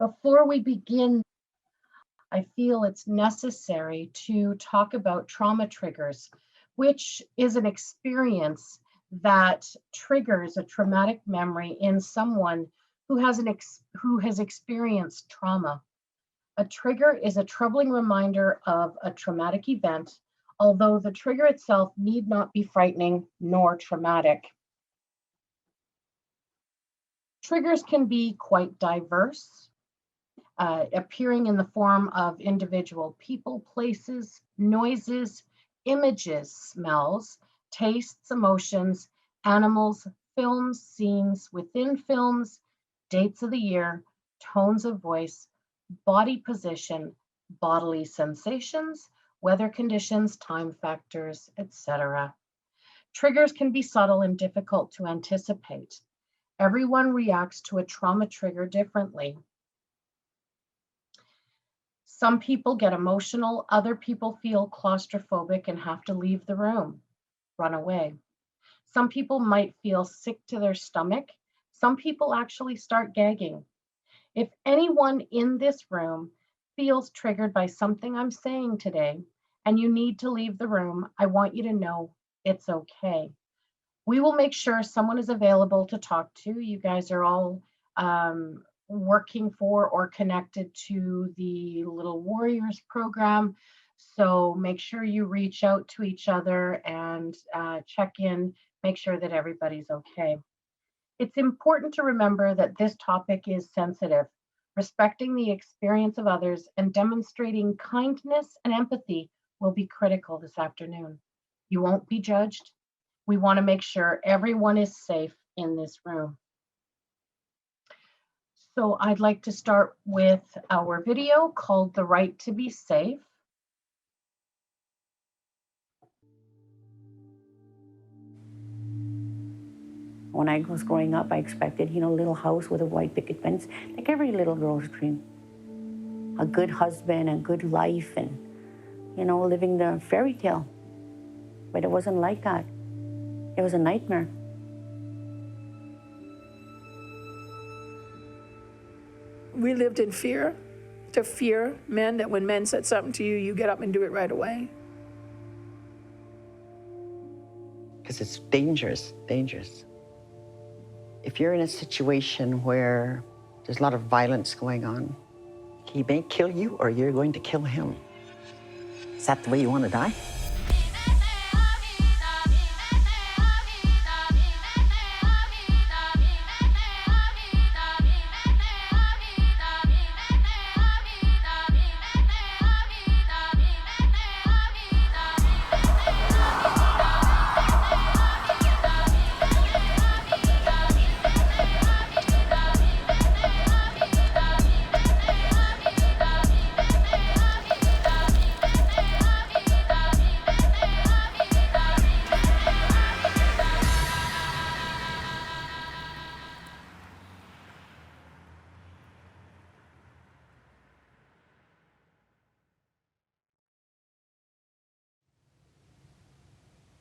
Before we begin, I feel it's necessary to talk about trauma triggers, which is an experience that triggers a traumatic memory in someone who has experienced trauma. A trigger is a troubling reminder of a traumatic event, although the trigger itself need not be frightening nor traumatic. Triggers can be quite diverse, appearing in the form of individual people, places, noises, images, smells, tastes, emotions, animals, films, scenes within films, dates of the year, tones of voice, body position, bodily sensations, weather conditions, time factors, etc. Triggers can be subtle and difficult to anticipate. Everyone reacts to a trauma trigger differently. Some people get emotional, other people feel claustrophobic and have to leave the room, run away. Some people might feel sick to their stomach. Some people actually start gagging. If anyone in this room feels triggered by something I'm saying today and you need to leave the room, I want you to know it's okay. We will make sure someone is available to talk to. You guys are all working for or connected to the Little Warriors program. So make sure you reach out to each other and check in, make sure that everybody's okay. It's important to remember that this topic is sensitive. Respecting the experience of others and demonstrating kindness and empathy will be critical this afternoon. You won't be judged. We want to make sure everyone is safe in this room. So I'd like to start with our video called The Right to Be Safe. When I was growing up, I expected, a little house with a white picket fence, like every little girl's dream. A good husband, a good life, and, living the fairy tale. But it wasn't like that. It was a nightmare. We lived in fear. To fear meant that when men said something to you, you get up and do it right away. Because it's dangerous. If you're in a situation where there's a lot of violence going on, he may kill you or you're going to kill him. Is that the way you want to die?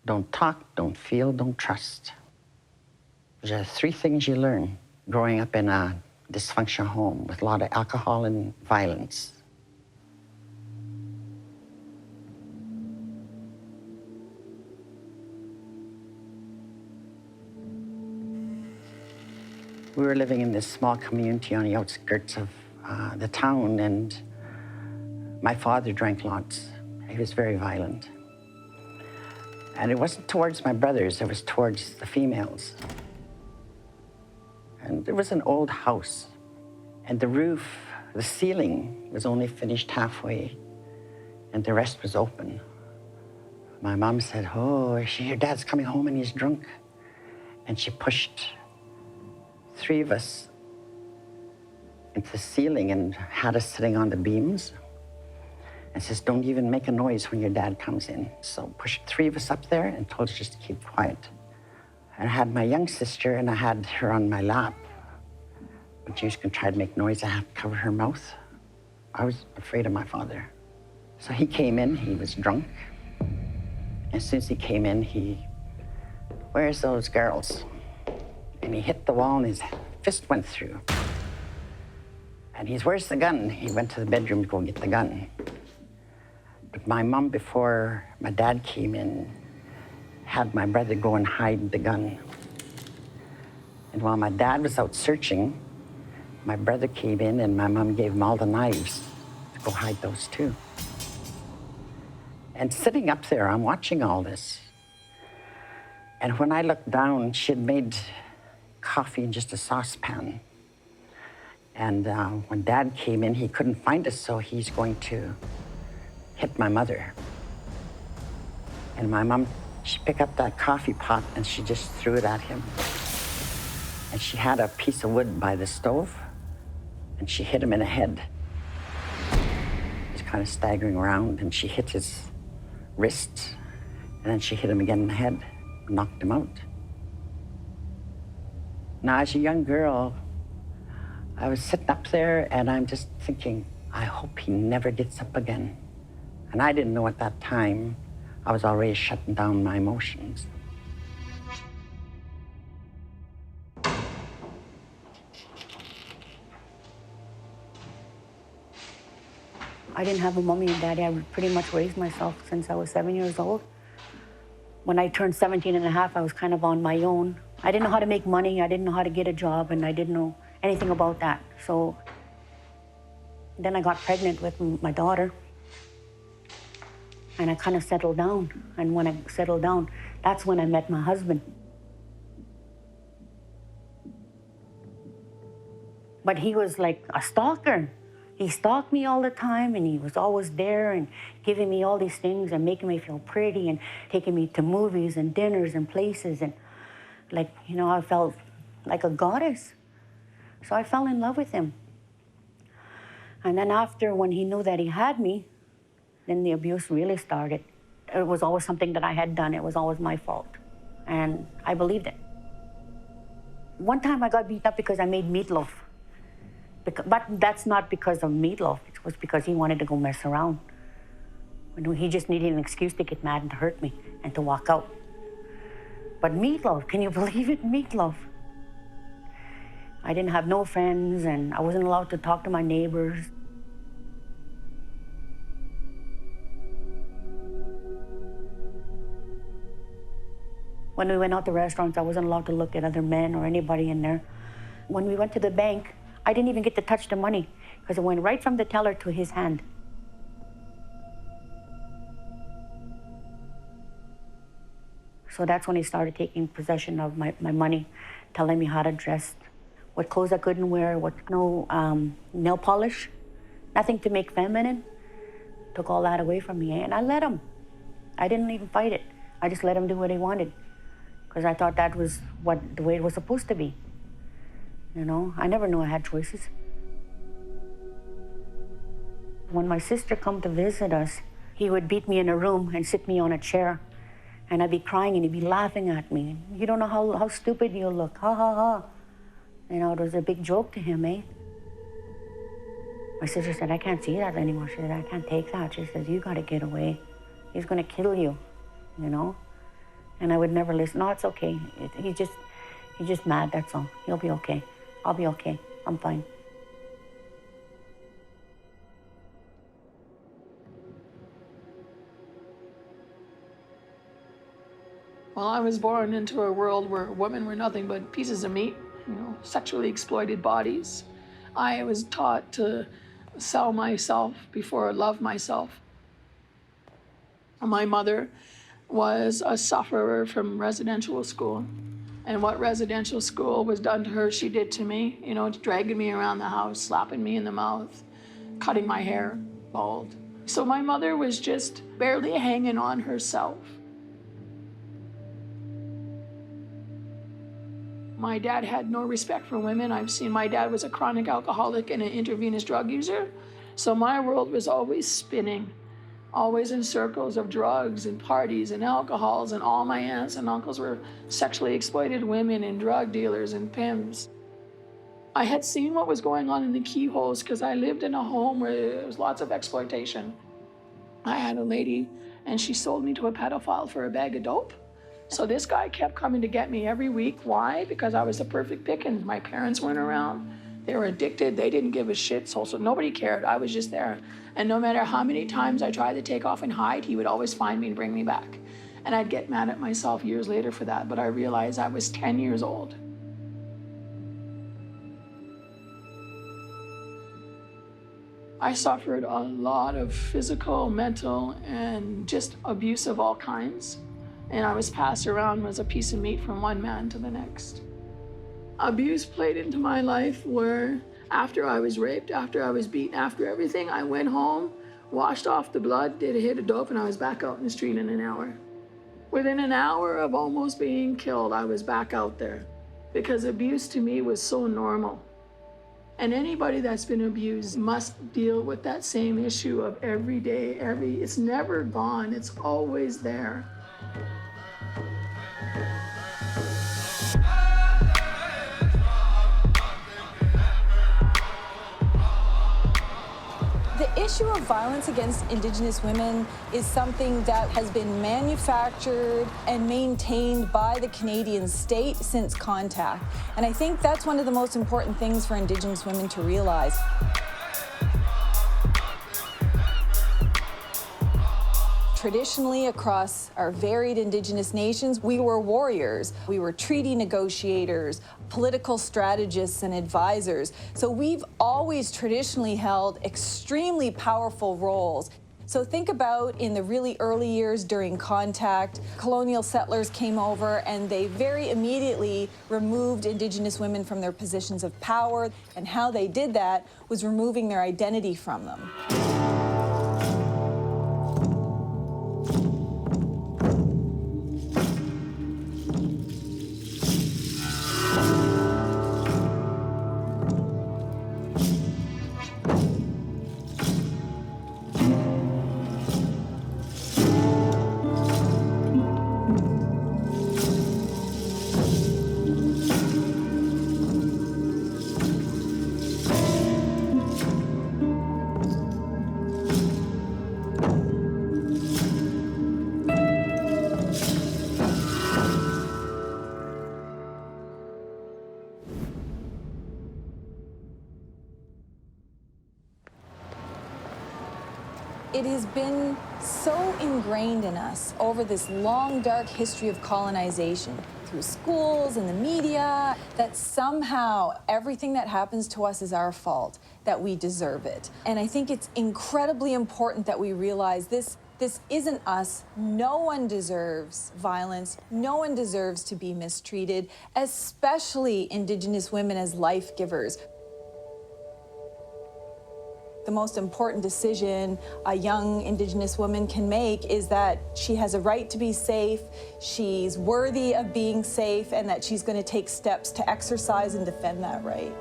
Don't talk, don't feel, don't trust. There are three things you learn growing up in a dysfunctional home with a lot of alcohol and violence. We were living in this small community on the outskirts of the town, and my father drank lots. He was very violent. And it wasn't towards my brothers, it was towards the females. And there was an old house, and the roof, the ceiling was only finished halfway, and the rest was open. My mom said, "Oh, your dad's coming home and he's drunk." And she pushed three of us into the ceiling and had us sitting on the beams. And says, "Don't even make a noise when your dad comes in." So pushed three of us up there and told us just to keep quiet. And I had my young sister, and I had her on my lap. When she was going to try to make noise, I had to cover her mouth. I was afraid of my father. So he came in, he was drunk. As soon as he came in, "Where's those girls?" And he hit the wall and his fist went through. And he's, where's the gun? He went to the bedroom to go get the gun. But my mom, before my dad came in, had my brother go and hide the gun. And while my dad was out searching, my brother came in and my mom gave him all the knives to go hide those too. And sitting up there, I'm watching all this. And when I looked down, she had made coffee in just a saucepan. And when Dad came in, he couldn't find us, so he's going to hit my mother. And my mom, she picked up that coffee pot and she just threw it at him. And she had a piece of wood by the stove, and she hit him in the head. He's kind of staggering around, and she hit his wrist, and then she hit him again in the head, knocked him out. Now, as a young girl, I was sitting up there and I'm just thinking, I hope he never gets up again. And I didn't know at that time, I was already shutting down my emotions. I didn't have a mommy and daddy. I pretty much raised myself since I was 7 years old. When I turned 17 and a half, I was kind of on my own. I didn't know how to make money, I didn't know how to get a job, and I didn't know anything about that. So then I got pregnant with my daughter, and I kind of settled down. And when I settled down, that's when I met my husband. But he was like a stalker. He stalked me all the time, and he was always there and giving me all these things and making me feel pretty and taking me to movies and dinners and places. And like, you know, I felt like a goddess. So I fell in love with him. And then after, when he knew that he had me, then the abuse really started. It was always something that I had done. It was always my fault. And I believed it. One time I got beat up because I made meatloaf. But that's not because of meatloaf. It was because he wanted to go mess around. He just needed an excuse to get mad and to hurt me and to walk out. But meatloaf, can you believe it? Meatloaf. I didn't have no friends, and I wasn't allowed to talk to my neighbors. When we went out to restaurants, I wasn't allowed to look at other men or anybody in there. When we went to the bank, I didn't even get to touch the money because it went right from the teller to his hand. So that's when he started taking possession of my money, telling me how to dress, what clothes I couldn't wear, no nail polish, nothing to make feminine. Took all that away from me, and I let him. I didn't even fight it. I just let him do what he wanted because I thought that was the way it was supposed to be. You know, I never knew I had choices. When my sister come to visit us, he would beat me in a room and sit me on a chair. And I'd be crying and he'd be laughing at me. You don't know how stupid you look, ha, ha, ha. You know, it was a big joke to him, eh? My sister said, I can't see that anymore. She said, I can't take that. She says, you gotta get away. He's gonna kill you, you know? And I would never listen. No, it's okay. He's just mad, that's all. He'll be okay. I'll be okay. I'm fine. Well, I was born into a world where women were nothing but pieces of meat, you know, sexually exploited bodies. I was taught to sell myself before love myself. My mother was a sufferer from residential school. And what residential school was done to her, she did to me, you know, dragging me around the house, slapping me in the mouth, cutting my hair bald. So my mother was just barely hanging on herself. My dad had no respect for women. I've seen my dad was a chronic alcoholic and an intravenous drug user. So my world was always spinning, always in circles of drugs and parties and alcohols, and all my aunts and uncles were sexually exploited women and drug dealers and pimps. I had seen what was going on in the keyholes because I lived in a home where there was lots of exploitation. I had a lady and she sold me to a pedophile for a bag of dope. So this guy kept coming to get me every week. Why? Because I was the perfect pickings. My parents weren't around. They were addicted. They didn't give a shit. So nobody cared. I was just there. And no matter how many times I tried to take off and hide, he would always find me and bring me back. And I'd get mad at myself years later for that, but I realized I was 10 years old. I suffered a lot of physical, mental, and just abuse of all kinds. And I was passed around as a piece of meat from one man to the next. Abuse played into my life where after I was raped, after I was beaten, after everything, I went home, washed off the blood, did a hit of dope, and I was back out in the street in an hour. Within an hour of almost being killed, I was back out there because abuse to me was so normal. And anybody that's been abused must deal with that same issue of every day, it's never gone, it's always there. The issue of violence against Indigenous women is something that has been manufactured and maintained by the Canadian state since contact. And I think that's one of the most important things for Indigenous women to realize. Traditionally, across our varied Indigenous nations, we were warriors. We were treaty negotiators, political strategists, and advisors. So we've always traditionally held extremely powerful roles. So think about in the really early years during contact, colonial settlers came over and they very immediately removed Indigenous women from their positions of power. And how they did that was removing their identity from them. It has been so ingrained in us over this long, dark history of colonization, through schools and the media, that somehow everything that happens to us is our fault, that we deserve it. And I think it's incredibly important that we realize this isn't us. No one deserves violence. No one deserves to be mistreated, especially Indigenous women as life givers. The most important decision a young Indigenous woman can make is that she has a right to be safe, she's worthy of being safe, and that she's going to take steps to exercise and defend that right.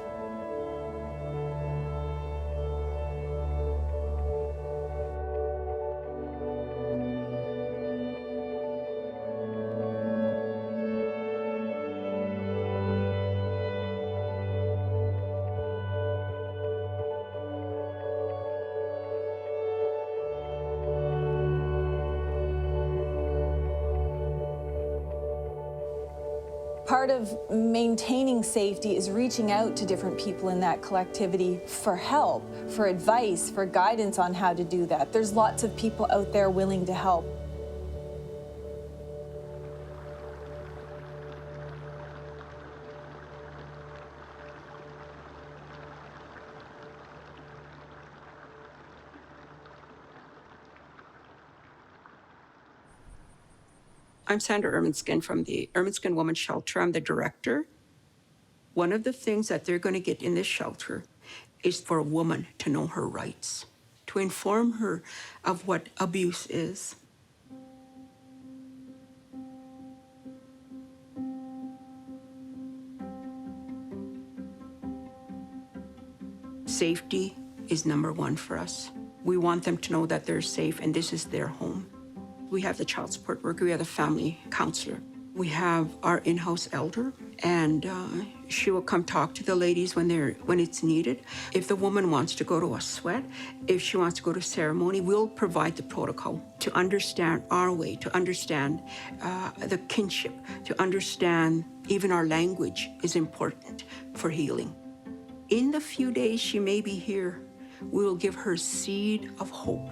Part of maintaining safety is reaching out to different people in that collectivity for help, for advice, for guidance on how to do that. There's lots of people out there willing to help. I'm Sandra Erminskin from the Erminskin Women's Shelter. I'm the director. One of the things that they're going to get in this shelter is for a woman to know her rights, to inform her of what abuse is. Safety is number one for us. We want them to know that they're safe and this is their home. We have the child support worker, we have the family counselor. We have our in-house elder, and she will come talk to the ladies when it's needed. If the woman wants to go to a sweat, if she wants to go to ceremony, we'll provide the protocol to understand our way, to understand the kinship, to understand even our language is important for healing. In the few days she may be here, we will give her seed of hope.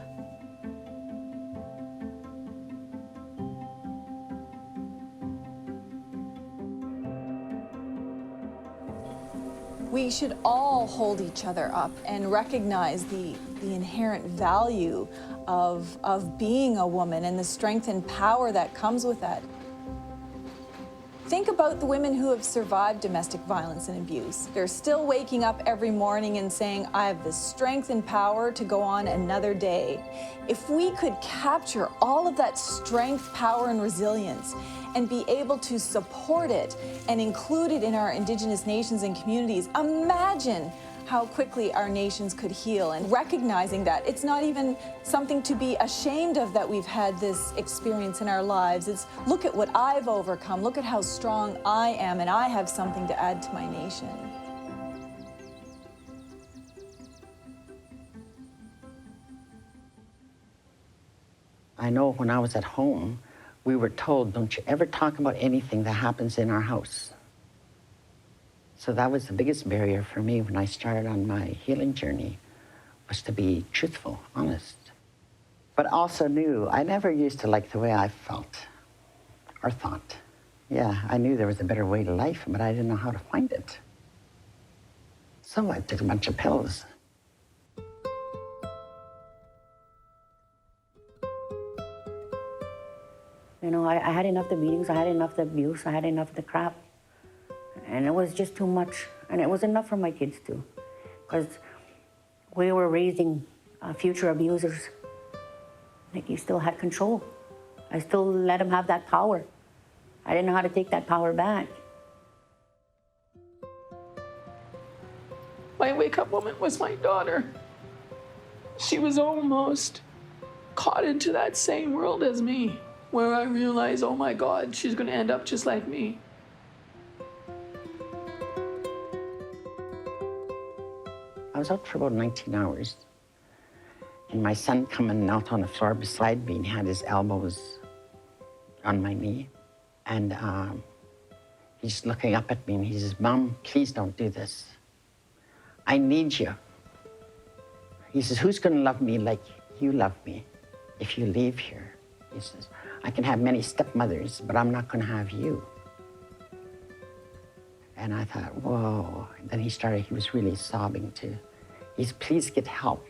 We should all hold each other up and recognize the inherent value of being a woman and the strength and power that comes with that. Think about the women who have survived domestic violence and abuse. They're still waking up every morning and saying, I have the strength and power to go on another day. If we could capture all of that strength, power, and resilience and be able to support it and include it in our Indigenous nations and communities, imagine how quickly our nations could heal. And recognizing that it's not even something to be ashamed of that we've had this experience in our lives. It's look at what I've overcome, look at how strong I am, and I have something to add to my nation. I know when I was at home, we were told, don't you ever talk about anything that happens in our house. So that was the biggest barrier for me when I started on my healing journey, was to be truthful, honest. But also knew I never used to like the way I felt or thought. Yeah, I knew there was a better way to life, but I didn't know how to find it. So I took a bunch of pills. You know, I had enough of the beatings, I had enough of the abuse, I had enough of the crap. And it was just too much. And it was enough for my kids too. Because we were raising future abusers. Nikki still had control. I still let him have that power. I didn't know how to take that power back. My wake-up moment was my daughter. She was almost caught into that same world as me, where I realized, oh my God, she's gonna end up just like me. I was out for about 19 hours. And my son coming out on the floor beside me and had his elbows on my knee. And he's looking up at me and he says, Mom, please don't do this. I need you. He says, who's gonna love me like you love me if you leave here? He says, I can have many stepmothers, but I'm not gonna have you. And I thought, whoa. And then he was really sobbing too. He said, please get help.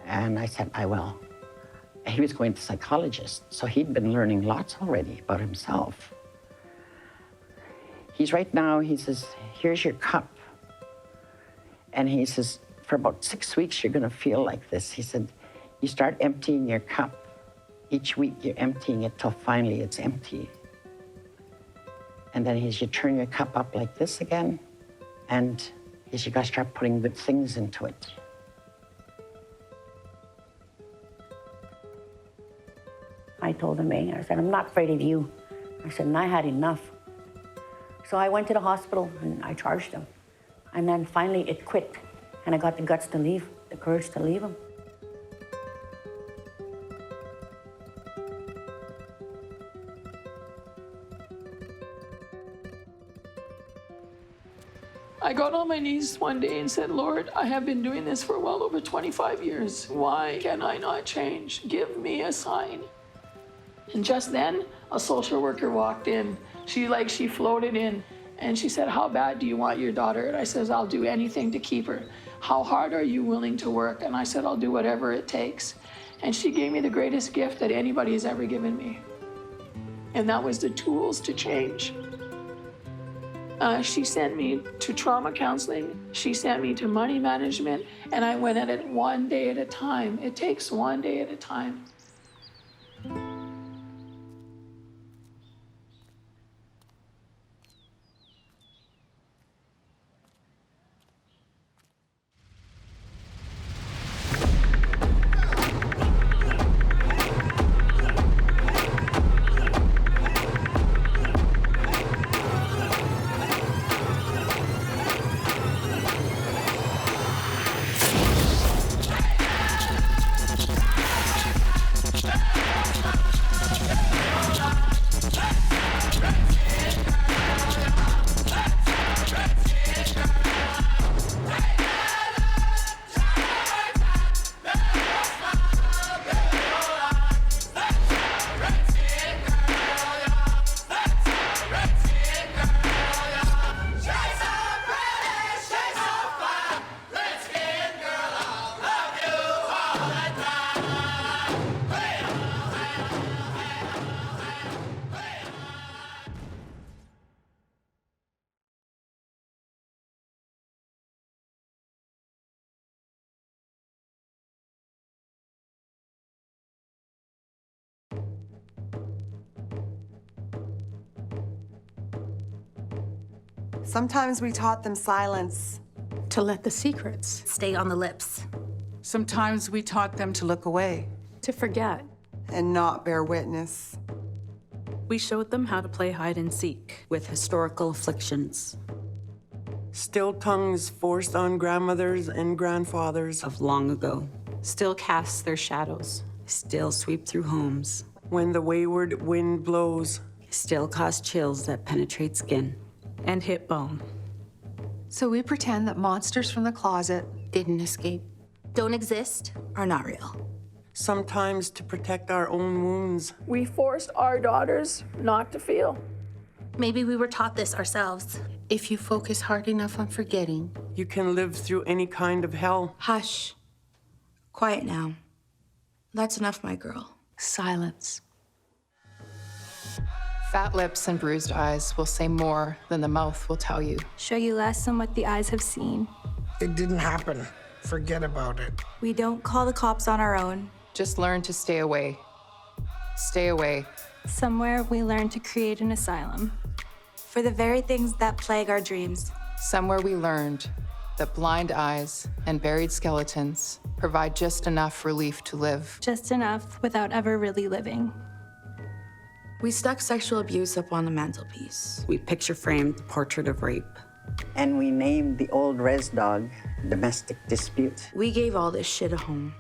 And I said, I will. And he was going to psychologist, so he'd been learning lots already about himself. He's right now, he says, here's your cup. And he says, for about 6 weeks, you're gonna feel like this. He said, you start emptying your cup. Each week, you're emptying it till finally it's empty. And then you turn your cup up like this again, and you gotta start putting good things into it. I told him, I said, I'm not afraid of you. I said, and I had enough. So I went to the hospital and I charged him. And then finally it quit. And I got the guts to leave, the courage to leave him. I got on my knees one day and said, Lord, I have been doing this for well over 25 years. Why can I not change? Give me a sign. And just then, a social worker walked in. She floated in, and she said, how bad do you want your daughter? And I said, I'll do anything to keep her. How hard are you willing to work? And I said, I'll do whatever it takes. And she gave me the greatest gift that anybody has ever given me. And that was the tools to change. She sent me to trauma counseling. She sent me to money management, and I went at it one day at a time. It takes one day at a time. Sometimes we taught them silence. To let the secrets stay on the lips. Sometimes we taught them to look away. to forget. And not bear witness. We showed them how to play hide and seek with historical afflictions Still tongues forced on grandmothers and grandfathers of long ago. Still cast their shadows. Still sweep through homes. when the wayward wind blows. Still cause chills that penetrate skin and hit bone. So we pretend that monsters from the closet Didn't escape. don't exist, are not real. Sometimes to protect our own wounds. We forced our daughters not to feel. Maybe we were taught this ourselves. If you focus hard enough on forgetting. You can live through any kind of hell. Hush. Quiet now. That's enough, my girl. Silence. Fat lips and bruised eyes will say more than the mouth will tell you. Show you less than what the eyes have seen. It didn't happen. Forget about it. We don't call the cops on our own. Just learn to stay away. Stay away. Somewhere we learn to create an asylum. For the very things that plague our dreams. Somewhere we learned that blind eyes and buried skeletons provide just enough relief to live. Just enough without ever really living. We stuck sexual abuse up on the mantelpiece. We picture framed the portrait of rape. And we named the old res dog domestic dispute. We gave all this shit a home.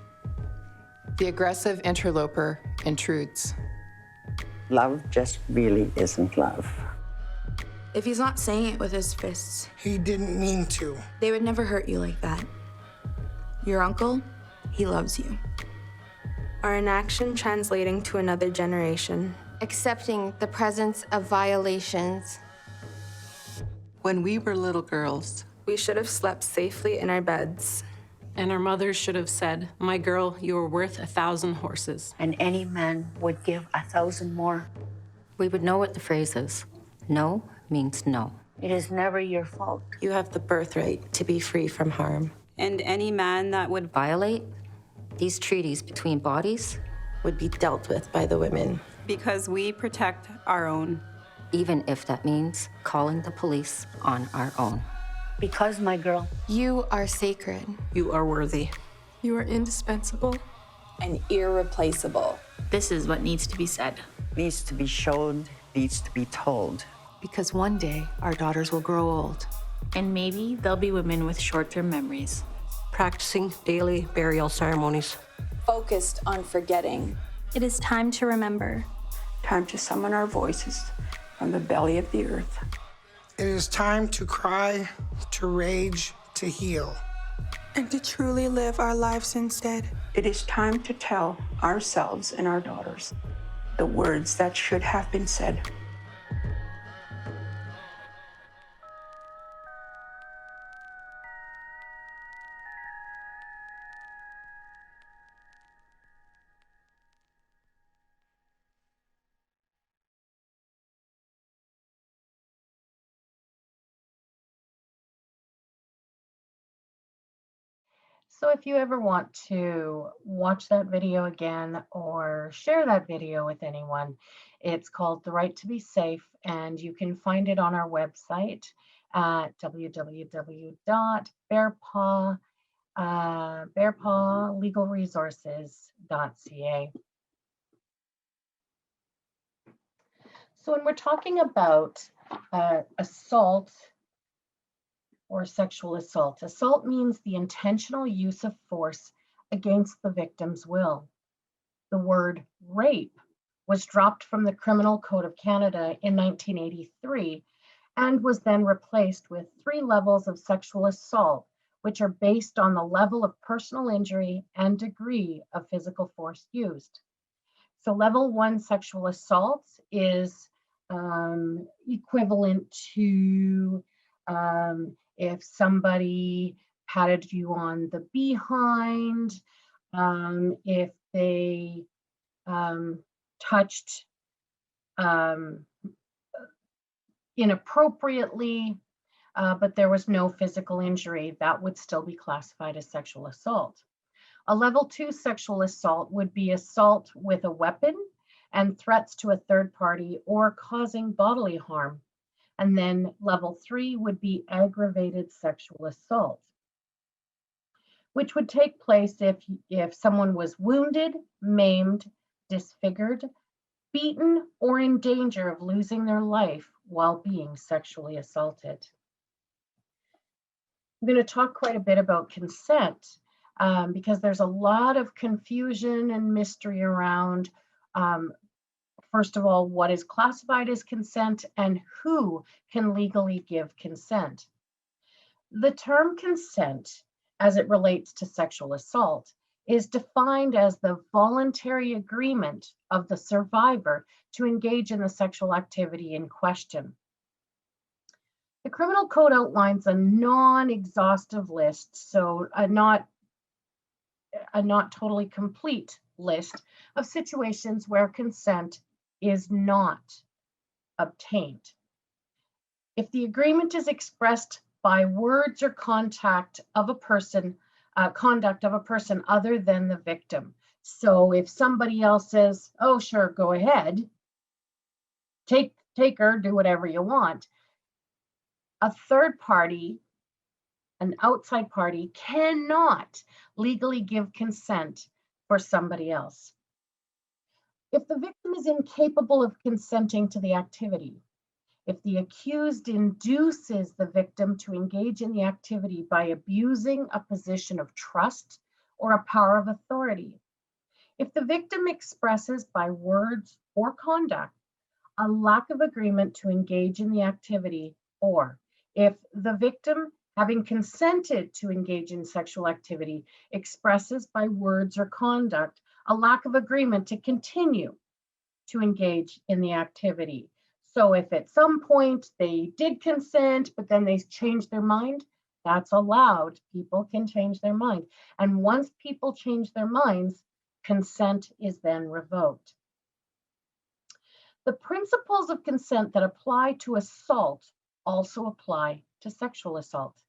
The aggressive interloper intrudes. Love just really isn't love. If he's not saying it with his fists, He didn't mean to. they would never hurt you like that. Your uncle, he loves you. Our inaction translating to another generation. Accepting the presence of violations. When we were little girls, We should have slept safely in our beds. And our mothers should have said, "My girl, you are worth 1,000 horses." And any man would give 1,000 more. We would know what the phrase is. No means no. It is never your fault. You have the birthright to be free from harm. And any man that would violate these treaties between bodies would be dealt with by the women. Because we protect our own. Even if that means calling the police on our own. Because, my girl, You are sacred. You are worthy. You are indispensable. And irreplaceable. This is what needs to be said. Needs to be showed, needs to be told. Because one day, our daughters will grow old. And maybe they'll be women with short-term memories. Practicing daily burial ceremonies. Focused on forgetting. It is time to remember. Time to summon our voices from the belly of the earth. It is time to cry, to rage, to heal. And to truly live our lives instead. It is time to tell ourselves and our daughters the words that should have been said. So if you ever want to watch that video again or share that video with anyone, it's called The Right to Be Safe, and you can find it on our website at www.bearpawlegalresources.ca. So when we're talking about assault or sexual assault, assault means the intentional use of force against the victim's will. The word rape was dropped from the Criminal Code of Canada in 1983 and was then replaced with 3 levels of sexual assault, which are based on the level of personal injury and degree of physical force used. So level 1 sexual assault is equivalent to if somebody patted you on the behind, if they touched inappropriately, but there was no physical injury, that would still be classified as sexual assault. A level 2 sexual assault would be assault with a weapon and threats to a third party or causing bodily harm. And then level 3 would be aggravated sexual assault, which would take place if someone was wounded, maimed, disfigured, beaten, or in danger of losing their life while being sexually assaulted. I'm going to talk quite a bit about consent because there's a lot of confusion and mystery around, first of all, what is classified as consent and who can legally give consent. The term consent, as it relates to sexual assault, is defined as the voluntary agreement of the survivor to engage in the sexual activity in question. The Criminal Code outlines a non-exhaustive list, so a not totally complete list of situations where consent is not obtained. If the agreement is expressed by words or conduct of a person other than the victim. So if somebody else says, "Oh, sure, go ahead, take her, do whatever you want," a third party, an outside party, cannot legally give consent for somebody else. If the victim is incapable of consenting to the activity, if the accused induces the victim to engage in the activity by abusing a position of trust or a power of authority, if the victim expresses by words or conduct a lack of agreement to engage in the activity, or if the victim, having consented to engage in sexual activity, expresses by words or conduct a lack of agreement to continue to engage in the activity. So if at some point they did consent, but then they changed their mind, that's allowed. People can change their mind. And once people change their minds, consent is then revoked. The principles of consent that apply to assault also apply to sexual assault.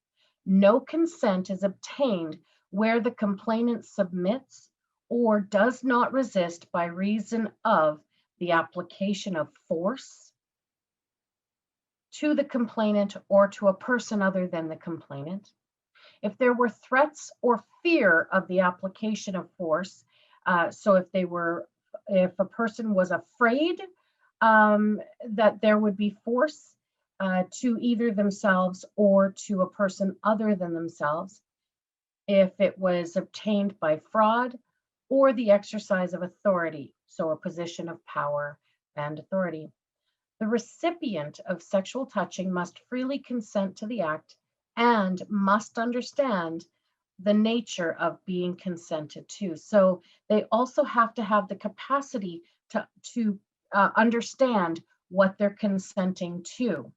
No consent is obtained where the complainant submits or does not resist by reason of the application of force to the complainant or to a person other than the complainant. If there were threats or fear of the application of force, so if a person was afraid that there would be force to either themselves or to a person other than themselves, if it was obtained by fraud or the exercise of authority, so a position of power and authority. The recipient of sexual touching must freely consent to the act and must understand the nature of being consented to. So they also have to have the capacity to understand what they're consenting to.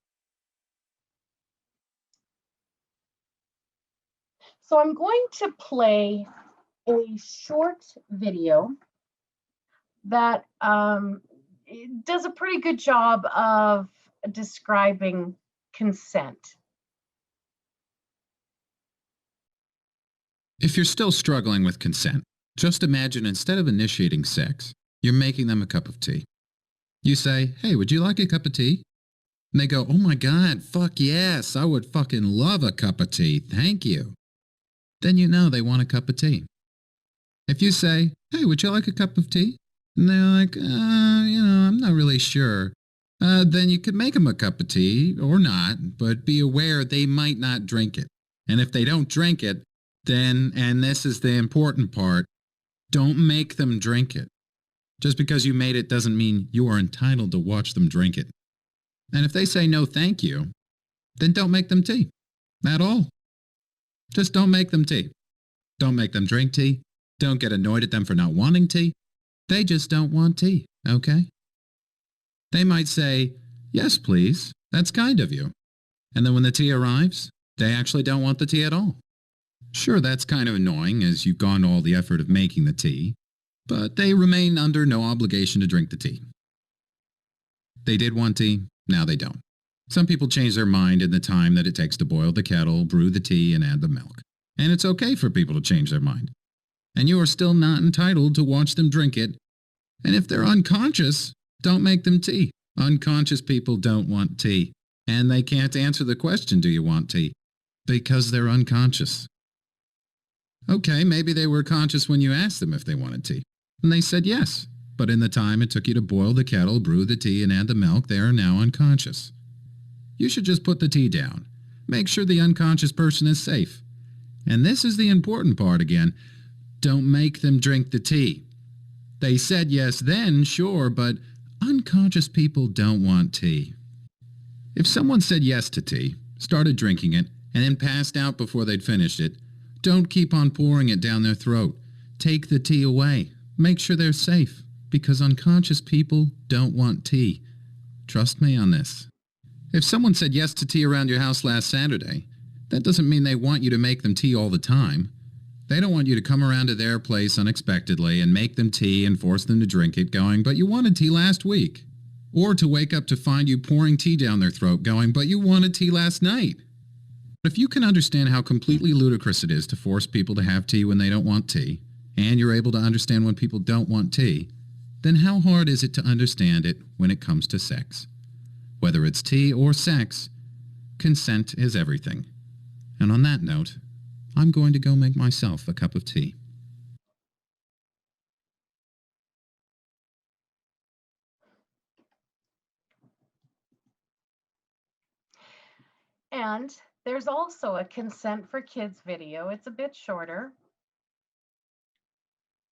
So I'm going to play a short video that does a pretty good job of describing consent. If you're still struggling with consent, just imagine instead of initiating sex, you're making them a cup of tea. You say, "Hey, would you like a cup of tea?" And they go, "Oh my God, fuck yes, I would fucking love a cup of tea, thank you." Then you know they want a cup of tea. If you say, "Hey, would you like a cup of tea?" And they're like, I'm not really sure. Then you could make them a cup of tea or not, but be aware they might not drink it. And if they don't drink it, then, and this is the important part, don't make them drink it. Just because you made it doesn't mean you are entitled to watch them drink it. And if they say no thank you, then don't make them tea. At all. Just don't make them tea. Don't make them drink tea. Don't get annoyed at them for not wanting tea. They just don't want tea, okay? They might say, "Yes, please. That's kind of you." And then when the tea arrives, they actually don't want the tea at all. Sure, that's kind of annoying as you've gone to all the effort of making the tea, but they remain under no obligation to drink the tea. They did want tea, now they don't. Some people change their mind in the time that it takes to boil the kettle, brew the tea, and add the milk. And it's okay for people to change their mind. And you are still not entitled to watch them drink it. And if they're unconscious, don't make them tea. Unconscious people don't want tea. And they can't answer the question, do you want tea? Because they're unconscious. Okay, maybe they were conscious when you asked them if they wanted tea. And they said yes. But in the time it took you to boil the kettle, brew the tea, and add the milk, they are now unconscious. You should just put the tea down. Make sure the unconscious person is safe. And this is the important part again. Don't make them drink the tea. They said yes then, sure, but unconscious people don't want tea. If someone said yes to tea, started drinking it, and then passed out before they'd finished it, don't keep on pouring it down their throat. Take the tea away. Make sure they're safe, because unconscious people don't want tea. Trust me on this. If someone said yes to tea around your house last Saturday, that doesn't mean they want you to make them tea all the time. They don't want you to come around to their place unexpectedly and make them tea and force them to drink it going, but you wanted tea last week. Or to wake up to find you pouring tea down their throat going, but you wanted tea last night. But if you can understand how completely ludicrous it is to force people to have tea when they don't want tea, and you're able to understand when people don't want tea, then how hard is it to understand it when it comes to sex? Whether it's tea or sex, consent is everything. And on that note, I'm going to go make myself a cup of tea. And there's also a consent for kids video. It's a bit shorter.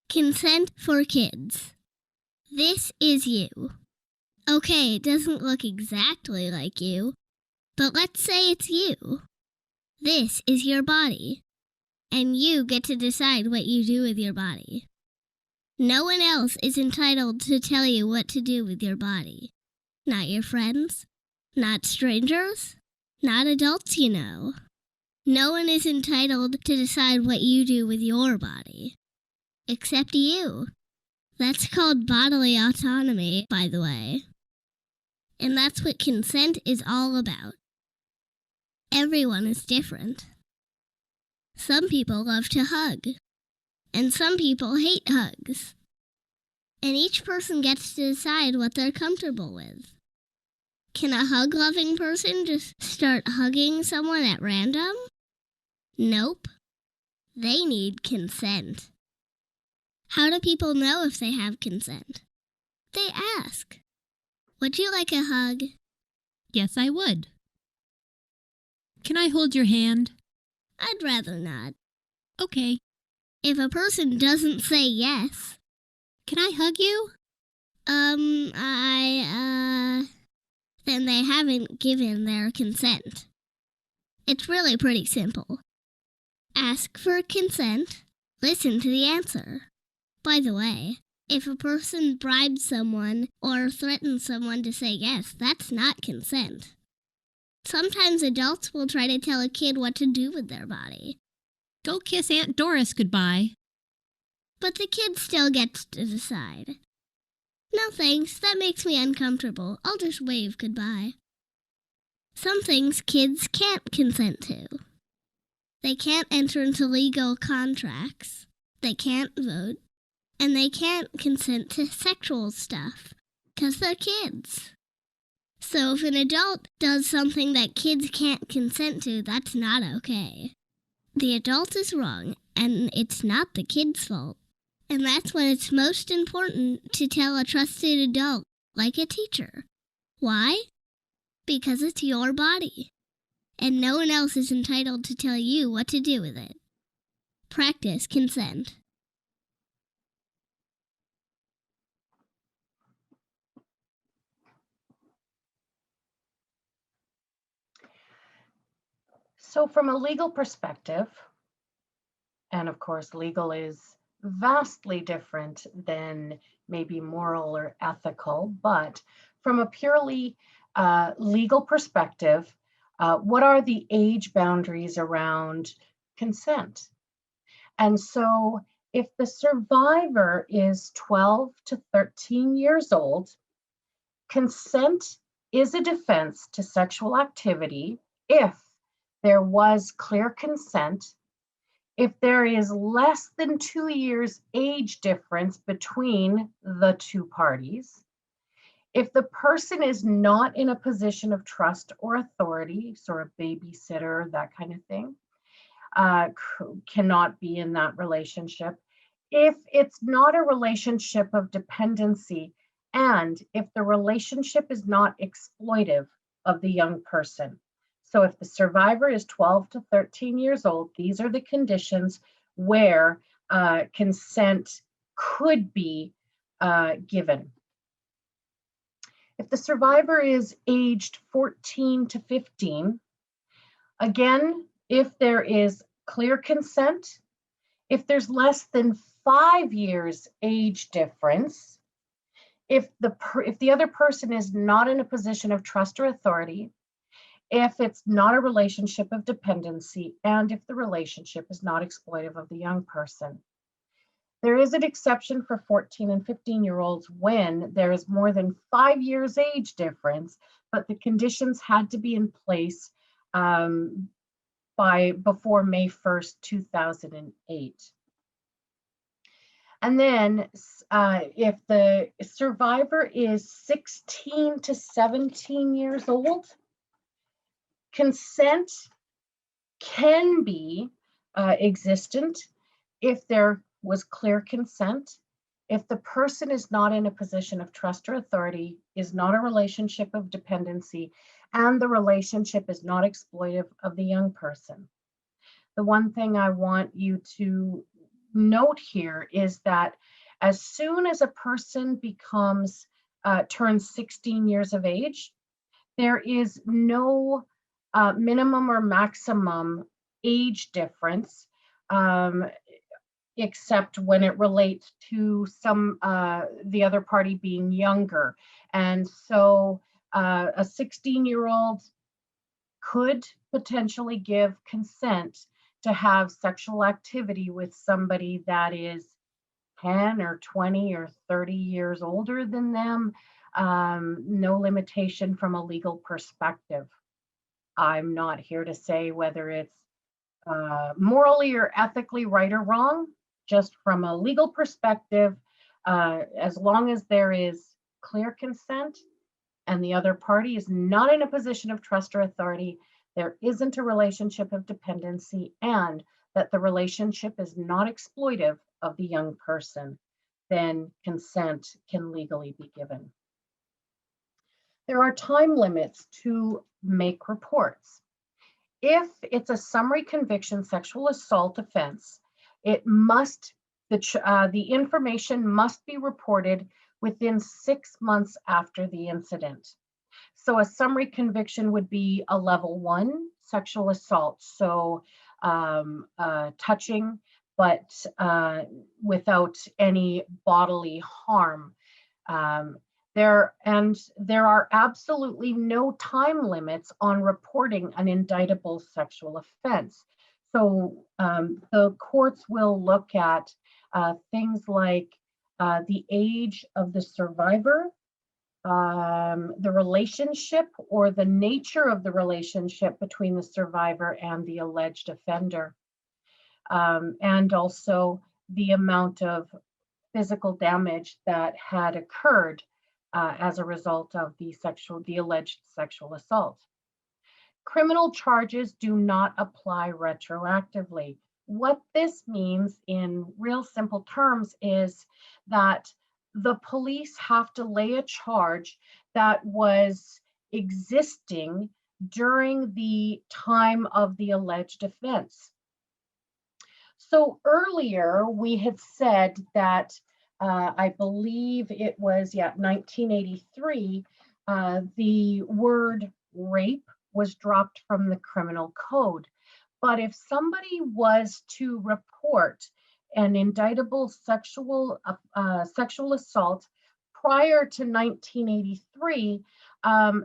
Consent for kids. This is you. Okay, it doesn't look exactly like you, but let's say it's you. This is your body, and you get to decide what you do with your body. No one else is entitled to tell you what to do with your body. Not your friends, not strangers, not adults you know. No one is entitled to decide what you do with your body. Except you. That's called bodily autonomy, by the way. And that's what consent is all about. Everyone is different. Some people love to hug, and some people hate hugs. And each person gets to decide what they're comfortable with. Can a hug-loving person just start hugging someone at random? Nope. They need consent. How do people know if they have consent? They ask. Would you like a hug? Yes, I would. Can I hold your hand? I'd rather not. Okay. If a person doesn't say yes... Can I hug you? Then they haven't given their consent. It's really pretty simple. Ask for consent, listen to the answer. By the way, if a person bribes someone or threatens someone to say yes, that's not consent. Sometimes adults will try to tell a kid what to do with their body. Go kiss Aunt Doris goodbye. But the kid still gets to decide. No thanks, that makes me uncomfortable. I'll just wave goodbye. Some things kids can't consent to. They can't enter into legal contracts. They can't vote. And they can't consent to sexual stuff, 'cause they're kids. So if an adult does something that kids can't consent to, that's not okay. The adult is wrong, and it's not the kid's fault. And that's when it's most important to tell a trusted adult, like a teacher. Why? Because it's your body, and no one else is entitled to tell you what to do with it. Practice consent. So from a legal perspective, and of course legal is vastly different than maybe moral or ethical, but from a purely legal perspective, what are the age boundaries around consent? And so if the survivor is 12 to 13 years old, consent is a defense to sexual activity if there was clear consent, if there is less than 2 years age difference between the two parties, If the person is not in a position of trust or authority, sort of babysitter, that kind of thing, cannot be in that relationship. If it's not a relationship of dependency, and if the relationship is not exploitive of the young person. So if the survivor is 12 to 13 years old, these are the conditions where consent could be given. If the survivor is aged 14 to 15, again, if there is clear consent, if there's less than 5 years age difference, if the other person is not in a position of trust or authority, if it's not a relationship of dependency, and if the relationship is not exploitive of the young person. There is an exception for 14 and 15-year-olds when there is more than 5 years age difference, but the conditions had to be in place before May 1st, 2008. And then if the survivor is 16 to 17 years old, consent can be existent if there was clear consent, if the person is not in a position of trust or authority, is not a relationship of dependency, and the relationship is not exploitive of the young person. The one thing I want you to note here is that as soon as a person turns 16 years of age, there is no minimum or maximum age difference, except when it relates to the other party being younger. And so a 16-year-old could potentially give consent to have sexual activity with somebody that is 10 or 20 or 30 years older than them. No limitation from a legal perspective. I'm not here to say whether it's morally or ethically right or wrong. Just from a legal perspective, as long as there is clear consent and the other party is not in a position of trust or authority, there isn't a relationship of dependency, and that the relationship is not exploitive of the young person, then consent can legally be given. There are time limits to make reports. If it's a summary conviction sexual assault offense, the information must be reported within 6 months after the incident. So a summary conviction would be a level 1 sexual assault, so touching, but without any bodily harm. There are absolutely no time limits on reporting an indictable sexual offense. So the courts will look at things like the age of the survivor, the relationship or the nature of the relationship between the survivor and the alleged offender, and also the amount of physical damage that had occurred as a result of the alleged sexual assault. Criminal charges do not apply retroactively. What this means in real simple terms is that the police have to lay a charge that was existing during the time of the alleged offense. So earlier we had said that I believe it was 1983, the word rape was dropped from the criminal code. But if somebody was to report an indictable sexual assault prior to 1983,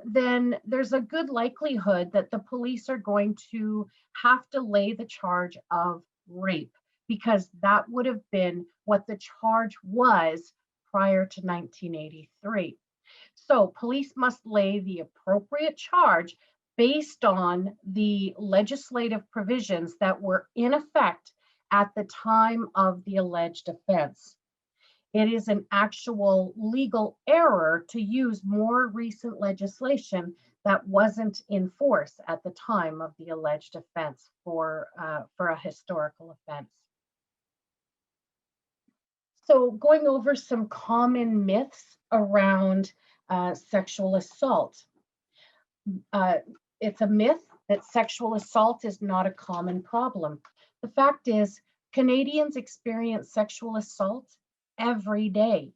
then there's a good likelihood that the police are going to have to lay the charge of rape, because that would have been what the charge was prior to 1983. So police must lay the appropriate charge based on the legislative provisions that were in effect at the time of the alleged offense. It is an actual legal error to use more recent legislation that wasn't in force at the time of the alleged offense for a historical offense. So going over some common myths around sexual assault. It's a myth that sexual assault is not a common problem. The fact is, Canadians experience sexual assault every day,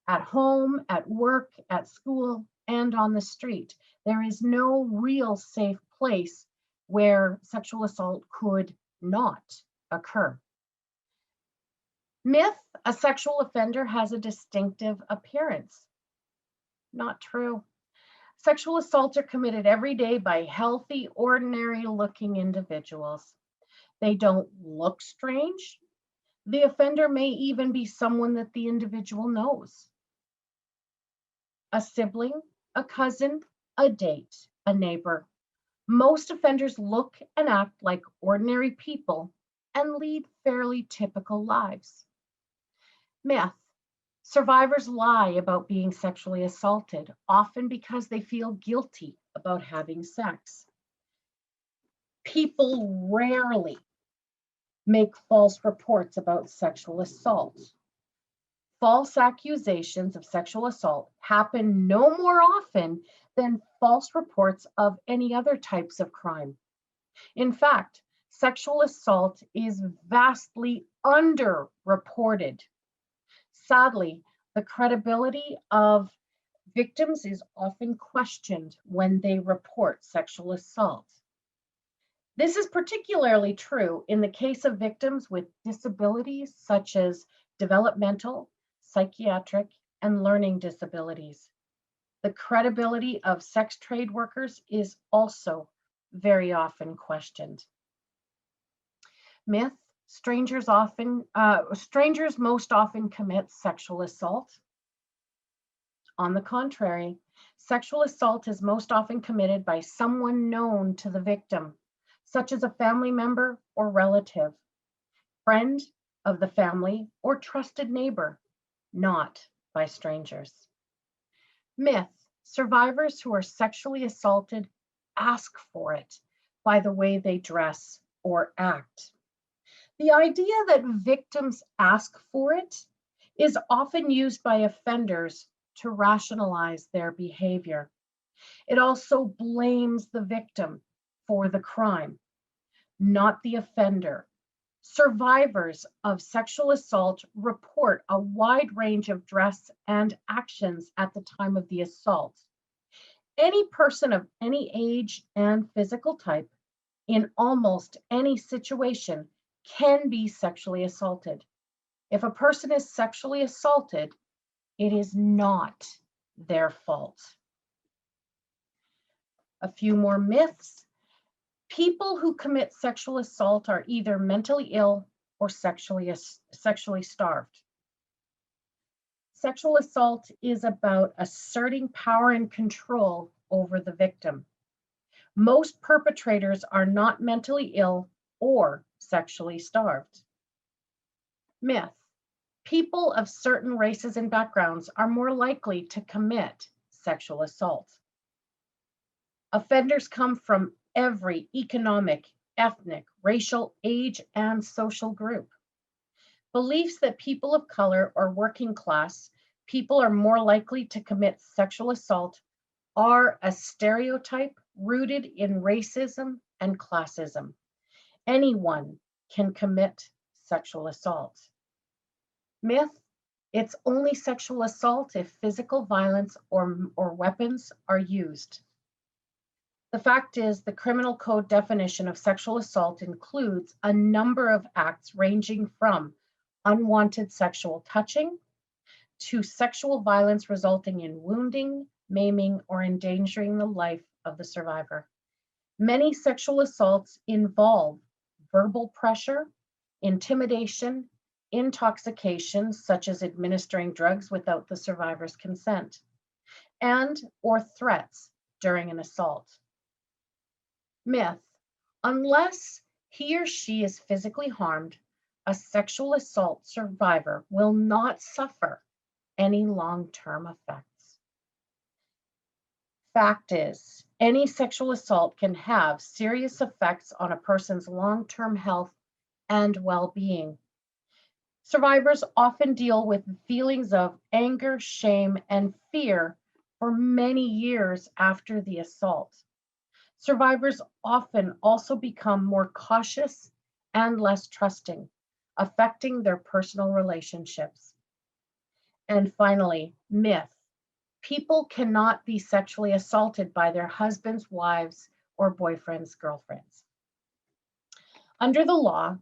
at home, at work, at school, and on the street. There is no real safe place where sexual assault could not occur. Myth, a sexual offender has a distinctive appearance. Not true. Sexual assaults are committed every day by healthy, ordinary looking individuals. They don't look strange. The offender may even be someone that the individual knows. A sibling, a cousin, a date, a neighbor. Most offenders look and act like ordinary people and lead fairly typical lives. Myth. Survivors lie about being sexually assaulted, often because they feel guilty about having sex. People rarely make false reports about sexual assault. False accusations of sexual assault happen no more often than false reports of any other types of crime. In fact, sexual assault is vastly underreported. Sadly, the credibility of victims is often questioned when they report sexual assault. This is particularly true in the case of victims with disabilities such as developmental, psychiatric, and learning disabilities. The credibility of sex trade workers is also very often questioned. Myth. Strangers most often commit sexual assault. On the contrary, sexual assault is most often committed by someone known to the victim, such as a family member or relative, friend of the family, or trusted neighbor, not by strangers. Myth. Survivors who are sexually assaulted ask for it by the way they dress or act. The idea that victims ask for it is often used by offenders to rationalize their behavior. It also blames the victim for the crime, not the offender. Survivors of sexual assault report a wide range of dress and actions at the time of the assault. Any person of any age and physical type in almost any situation can be sexually assaulted. If a person is sexually assaulted, it is not their fault. A few more myths. People who commit sexual assault are either mentally ill or sexually starved. Sexual assault is about asserting power and control over the victim. Most perpetrators are not mentally ill or sexually starved. Myth. People of certain races and backgrounds are more likely to commit sexual assault. Offenders come from every economic, ethnic, racial, age, and social group. Beliefs that people of color or working class people are more likely to commit sexual assault are a stereotype rooted in racism and classism. Anyone can commit sexual assault. Myth. It's only sexual assault if physical violence or weapons are used. The fact is, the criminal code definition of sexual assault includes a number of acts ranging from unwanted sexual touching to sexual violence resulting in wounding, maiming, or endangering the life of the survivor. Many sexual assaults involve verbal pressure, intimidation, intoxication, such as administering drugs without the survivor's consent, and or threats during an assault. Myth. Unless he or she is physically harmed, a sexual assault survivor will not suffer any long-term effects. Fact is, any sexual assault can have serious effects on a person's long-term health and well-being. Survivors often deal with feelings of anger, shame, and fear for many years after the assault. Survivors often also become more cautious and less trusting, affecting their personal relationships. And finally, myth. People cannot be sexually assaulted by their husbands, wives, or boyfriends, girlfriends. Under the law,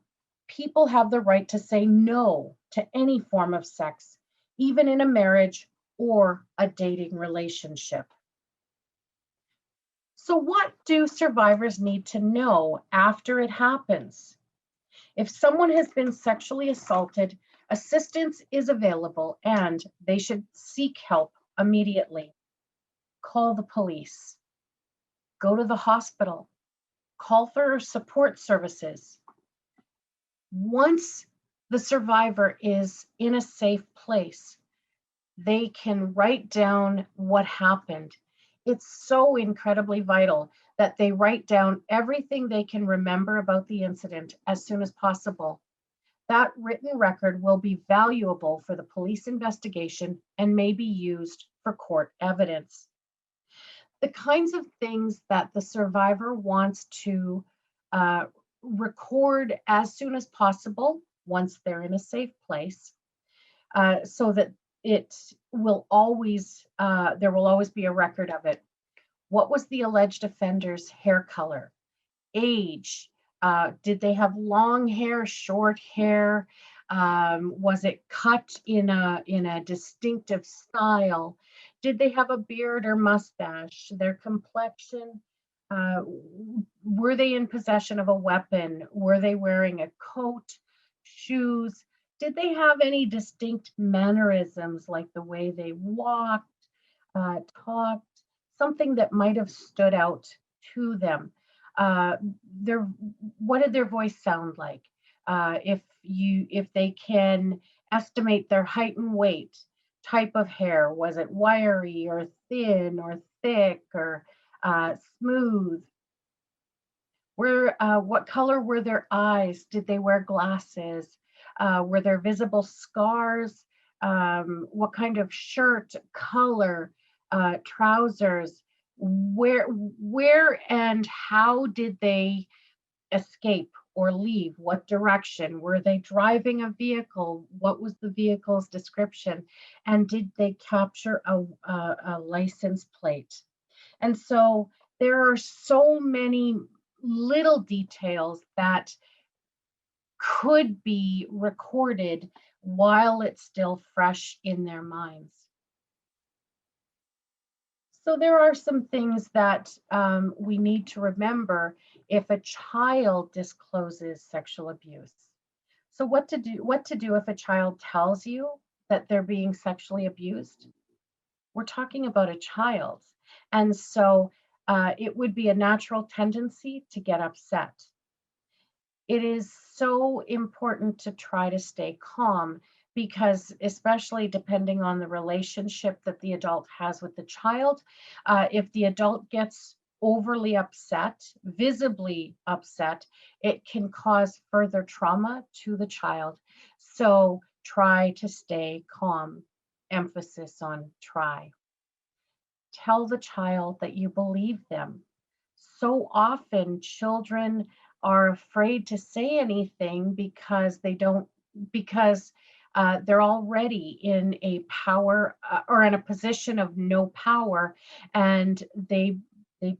people have the right to say no to any form of sex, even in a marriage or a dating relationship. So, what do survivors need to know after it happens? If someone has been sexually assaulted, assistance is available and they should seek help immediately. Call the police, go to the hospital, call for support services. Once the survivor is in a safe place, they can write down what happened. It's so incredibly vital that they write down everything they can remember about the incident as soon as possible. That written record will be valuable for the police investigation and may be used for court evidence. The kinds of things that the survivor wants to record as soon as possible once they're in a safe place, so that it will always, there will always be a record of it. What was the alleged offender's hair color? Age? Did they have long hair, short hair? Was it cut in a distinctive style? Did they have a beard or mustache? Their complexion? Were they in possession of a weapon? Were they wearing a coat, shoes? Did they have any distinct mannerisms, like the way they walked, talked, something that might have stood out to them? Their What did their voice sound like? If they can estimate their height and weight, type of hair, was it wiry or thin or thick or smooth? What color were their eyes? Did they wear glasses? Were there visible scars? What kind of shirt, color, trousers? Where and how did they escape or leave? What direction? Were they driving a vehicle? What was the vehicle's description? And did they capture a license plate? And so there are so many little details that could be recorded while it's still fresh in their minds. So there are some things that we need to remember if a child discloses sexual abuse. So what to do if a child tells you that they're being sexually abused? We're talking about a child. And so it would be a natural tendency to get upset. It is so important to try to stay calm, because especially depending on the relationship that the adult has with the child, if the adult gets overly upset, visibly upset, it can cause further trauma to the child. So try to stay calm. Emphasis on try. Tell the child that you believe them. So often children are afraid to say anything because they're already in a power or in a position of no power, and they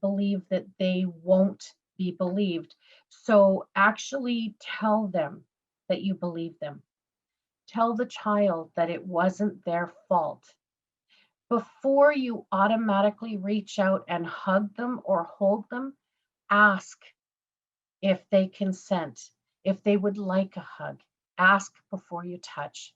believe that they won't be believed. So actually tell them that you believe them. Tell the child that it wasn't their fault. Before you automatically reach out and hug them or hold them, ask if they consent, if they would like a hug. Ask before you touch.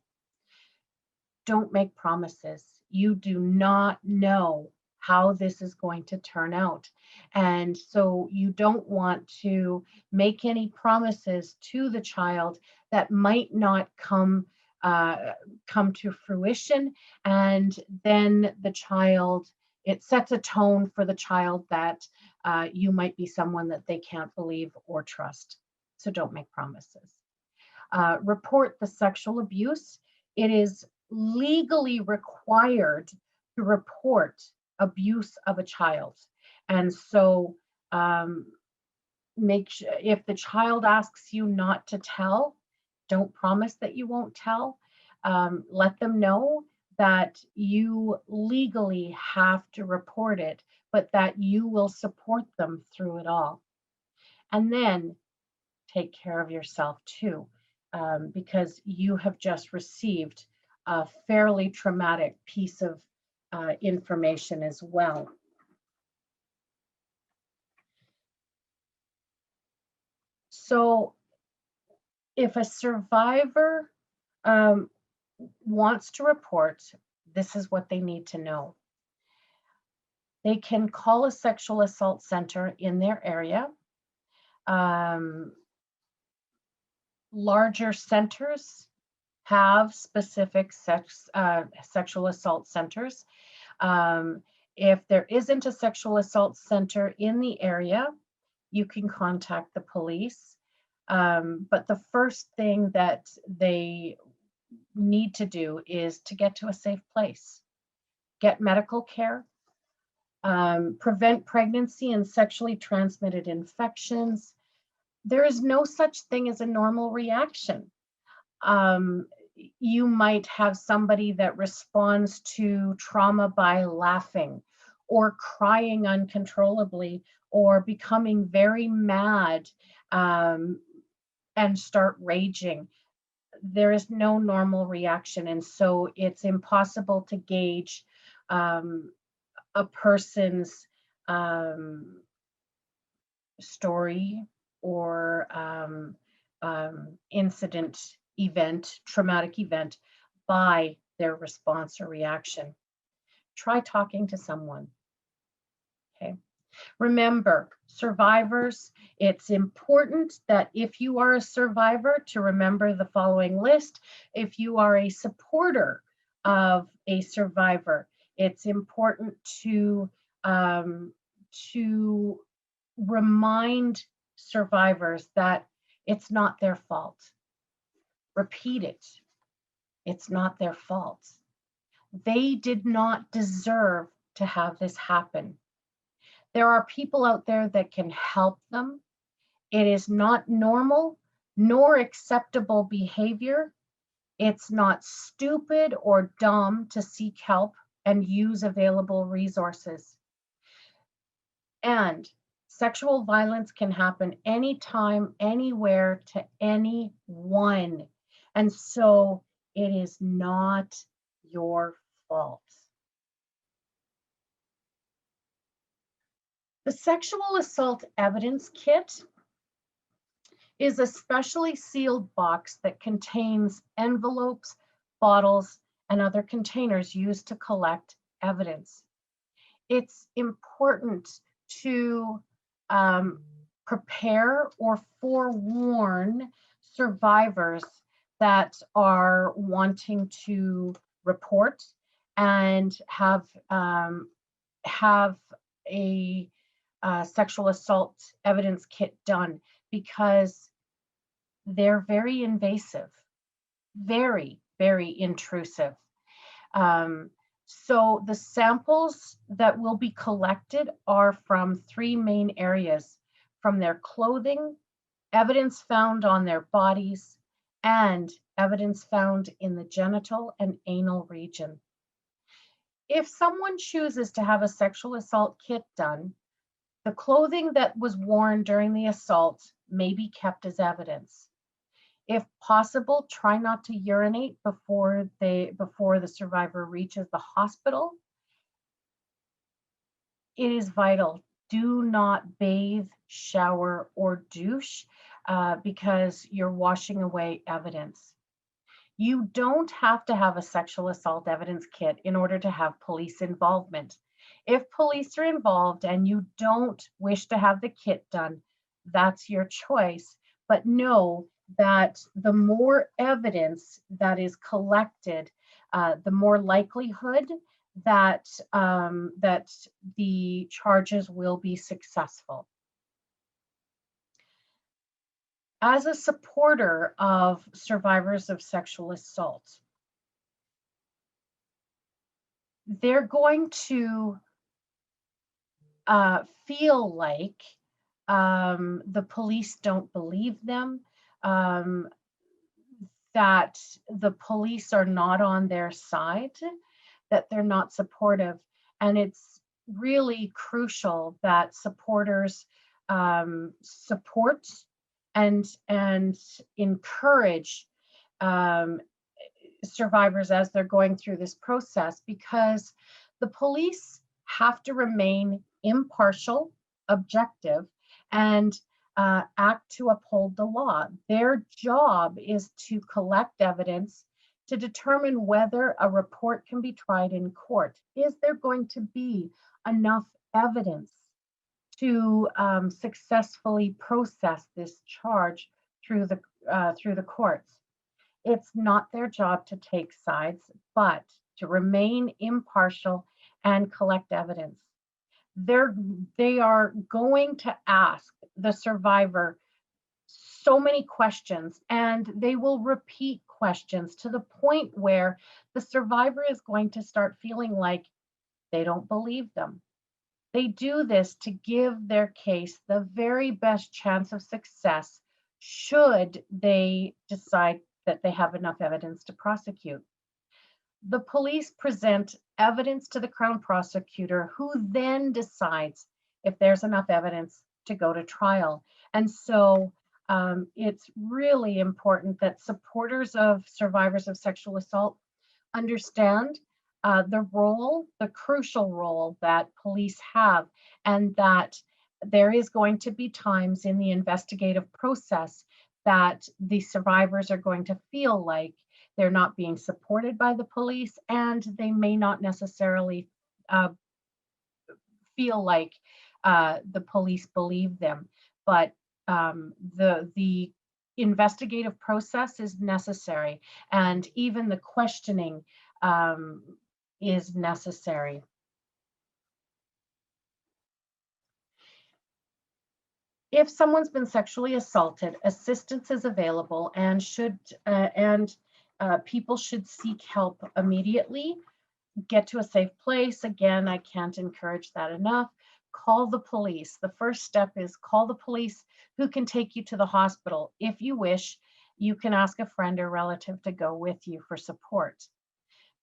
Don't make promises. You do not know how this is going to turn out. And so you don't want to make any promises to the child that might not come come to fruition, and then it sets a tone for the child that you might be someone that they can't believe or trust. So don't make promises. Report the sexual abuse. It is legally required to report abuse of a child. And so if the child asks you not to tell, don't promise that you won't tell. Let them know that you legally have to report it, but that you will support them through it all. And then take care of yourself too, because you have just received a fairly traumatic piece of information as well. So if a survivor wants to report, this is what they need to know. They can call a sexual assault center in their area. Larger centers have specific sexual assault centers. If there isn't a sexual assault center in the area, you can contact the police. But the first thing that they need to do is to get to a safe place, get medical care, prevent pregnancy and sexually transmitted infections. There is no such thing as a normal reaction. You might have somebody that responds to trauma by laughing or crying uncontrollably or becoming very mad and start raging. There is no normal reaction, and so it's impossible to gauge a person's story or incident, event, traumatic event by their response or reaction. Try talking to someone. Okay. Remember, survivors, it's important that if you are a survivor to remember the following list. If you are a supporter of a survivor, it's important to remind survivors that it's not their fault. Repeat it. It's not their fault. They did not deserve to have this happen. There are people out there that can help them. It is not normal nor acceptable behavior. It's not stupid or dumb to seek help and use available resources. And sexual violence can happen anytime, anywhere, to anyone. And so it is not your fault. The sexual assault evidence kit is a specially sealed box that contains envelopes, bottles, and other containers used to collect evidence. It's important to prepare or forewarn survivors that are wanting to report and have a sexual assault evidence kit done, because they're very invasive, very, very intrusive. So the samples that will be collected are from three main areas: from their clothing, evidence found on their bodies, and evidence found in the genital and anal region. If someone chooses to have a sexual assault kit done, the clothing that was worn during the assault may be kept as evidence. If possible, try not to urinate before the survivor reaches the hospital. It is vital. Do not bathe, shower, or douche because you're washing away evidence. You don't have to have a sexual assault evidence kit in order to have police involvement. If police are involved and you don't wish to have the kit done, that's your choice. But know that the more evidence that is collected, the more likelihood that that the charges will be successful. As a supporter of survivors of sexual assault, they're going to feel like the police don't believe them, um, that the police are not on their side, that they're not supportive. And it's really crucial that supporters support and encourage um, survivors as they're going through this process, because the police have to remain impartial, objective, and act to uphold the law. Their job is to collect evidence to determine whether a report can be tried in court. Is there going to be enough evidence to successfully process this charge through the courts? It's not their job to take sides, but to remain impartial and collect evidence. They are going to ask the survivor so many questions, and they will repeat questions to the point where the survivor is going to start feeling like they don't believe them. They do this to give their case the very best chance of success should they decide that they have enough evidence to prosecute. The police present evidence to the Crown prosecutor, who then decides if there's enough evidence to go to trial. And so it's really important that supporters of survivors of sexual assault understand the crucial role that police have, and that there is going to be times in the investigative process that the survivors are going to feel like they're not being supported by the police, and they may not necessarily uh, feel like the police believe them. But the investigative process is necessary, and even the questioning is necessary. If someone's been sexually assaulted, assistance is available, and people should seek help immediately. Get to a safe place. Again, I can't encourage that enough. Call the police. The first step is call the police, who can take you to the hospital. If you wish, you can ask a friend or relative to go with you for support.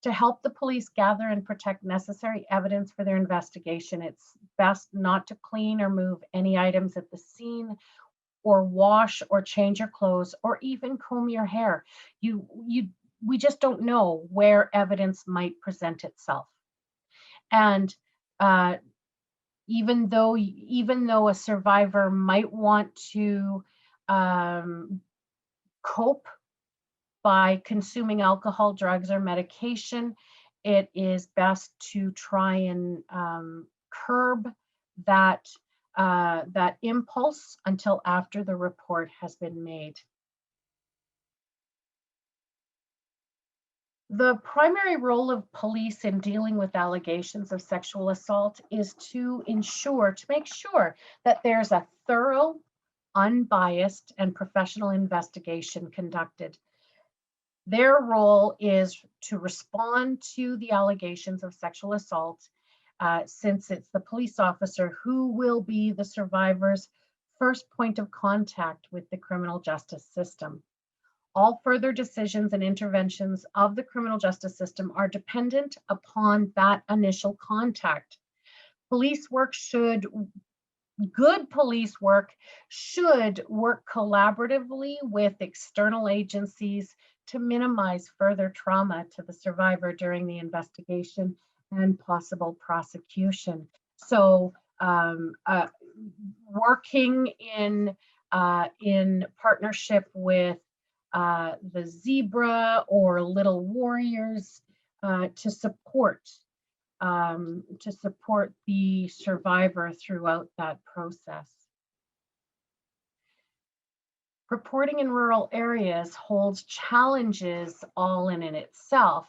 To help the police gather and protect necessary evidence for their investigation, it's best not to clean or move any items at the scene, or wash or change your clothes, or even comb your hair. We just don't know where evidence might present itself. And even though a survivor might want to cope by consuming alcohol, drugs, or medication, it is best to try and curb that impulse until after the report has been made. The primary role of police in dealing with allegations of sexual assault is to make sure that there's a thorough, unbiased, and professional investigation conducted. Their role is to respond to the allegations of sexual assault, since it's the police officer who will be the survivor's first point of contact with the criminal justice system. All further decisions and interventions of the criminal justice system are dependent upon that initial contact. Good police work should work collaboratively with external agencies to minimize further trauma to the survivor during the investigation and possible prosecution. So working in partnership with the Zebra or Little Warriors to support the survivor throughout that process. Reporting in rural areas holds challenges all in itself.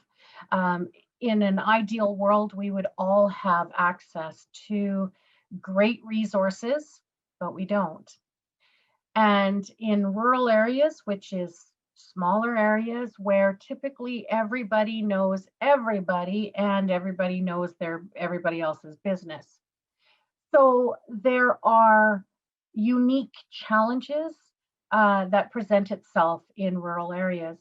In an ideal world, we would all have access to great resources, but we don't. And in rural areas, which is smaller areas where typically everybody knows everybody and everybody knows everybody else's business. So there are unique challenges that present itself in rural areas.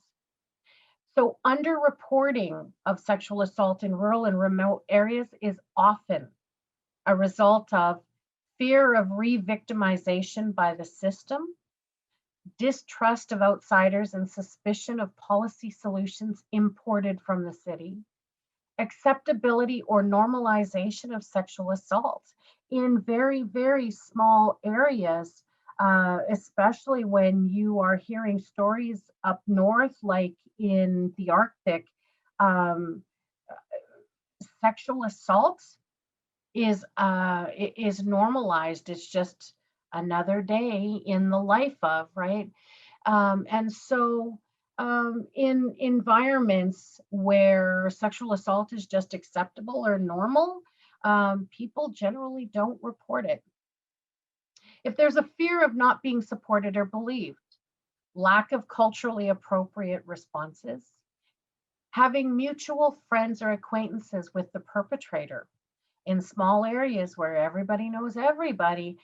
So underreporting of sexual assault in rural and remote areas is often a result of fear of re-victimization by the system, distrust of outsiders and suspicion of policy solutions imported from the city, acceptability or normalization of sexual assault in very, very small areas, especially when you are hearing stories up north, like in the Arctic. Sexual assault is normalized. It's just another day in the life of, right? And so in environments where sexual assault is just acceptable or normal, people generally don't report it. If there's a fear of not being supported or believed, lack of culturally appropriate responses, having mutual friends or acquaintances with the perpetrator, in small areas where everybody knows everybody,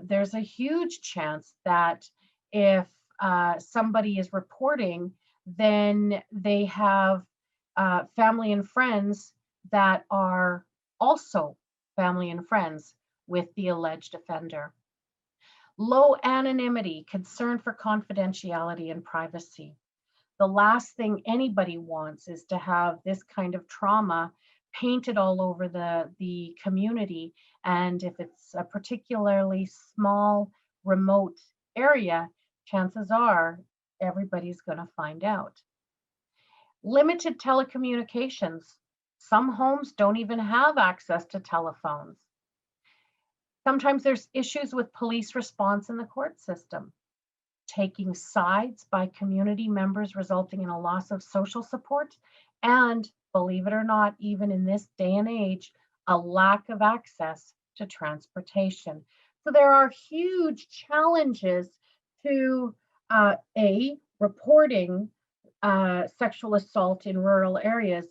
there's a huge chance that if somebody is reporting, then they have family and friends that are also family and friends with the alleged offender. Low anonymity, concern for confidentiality and privacy. The last thing anybody wants is to have this kind of trauma painted all over the community. And if it's a particularly small, remote area, chances are everybody's going to find out. Limited telecommunications. Some homes don't even have access to telephones. Sometimes there's issues with police response in the court system. Taking sides by community members resulting in a loss of social support, and believe it or not, even in this day and age, a lack of access to transportation. So there are huge challenges to reporting sexual assault in rural areas,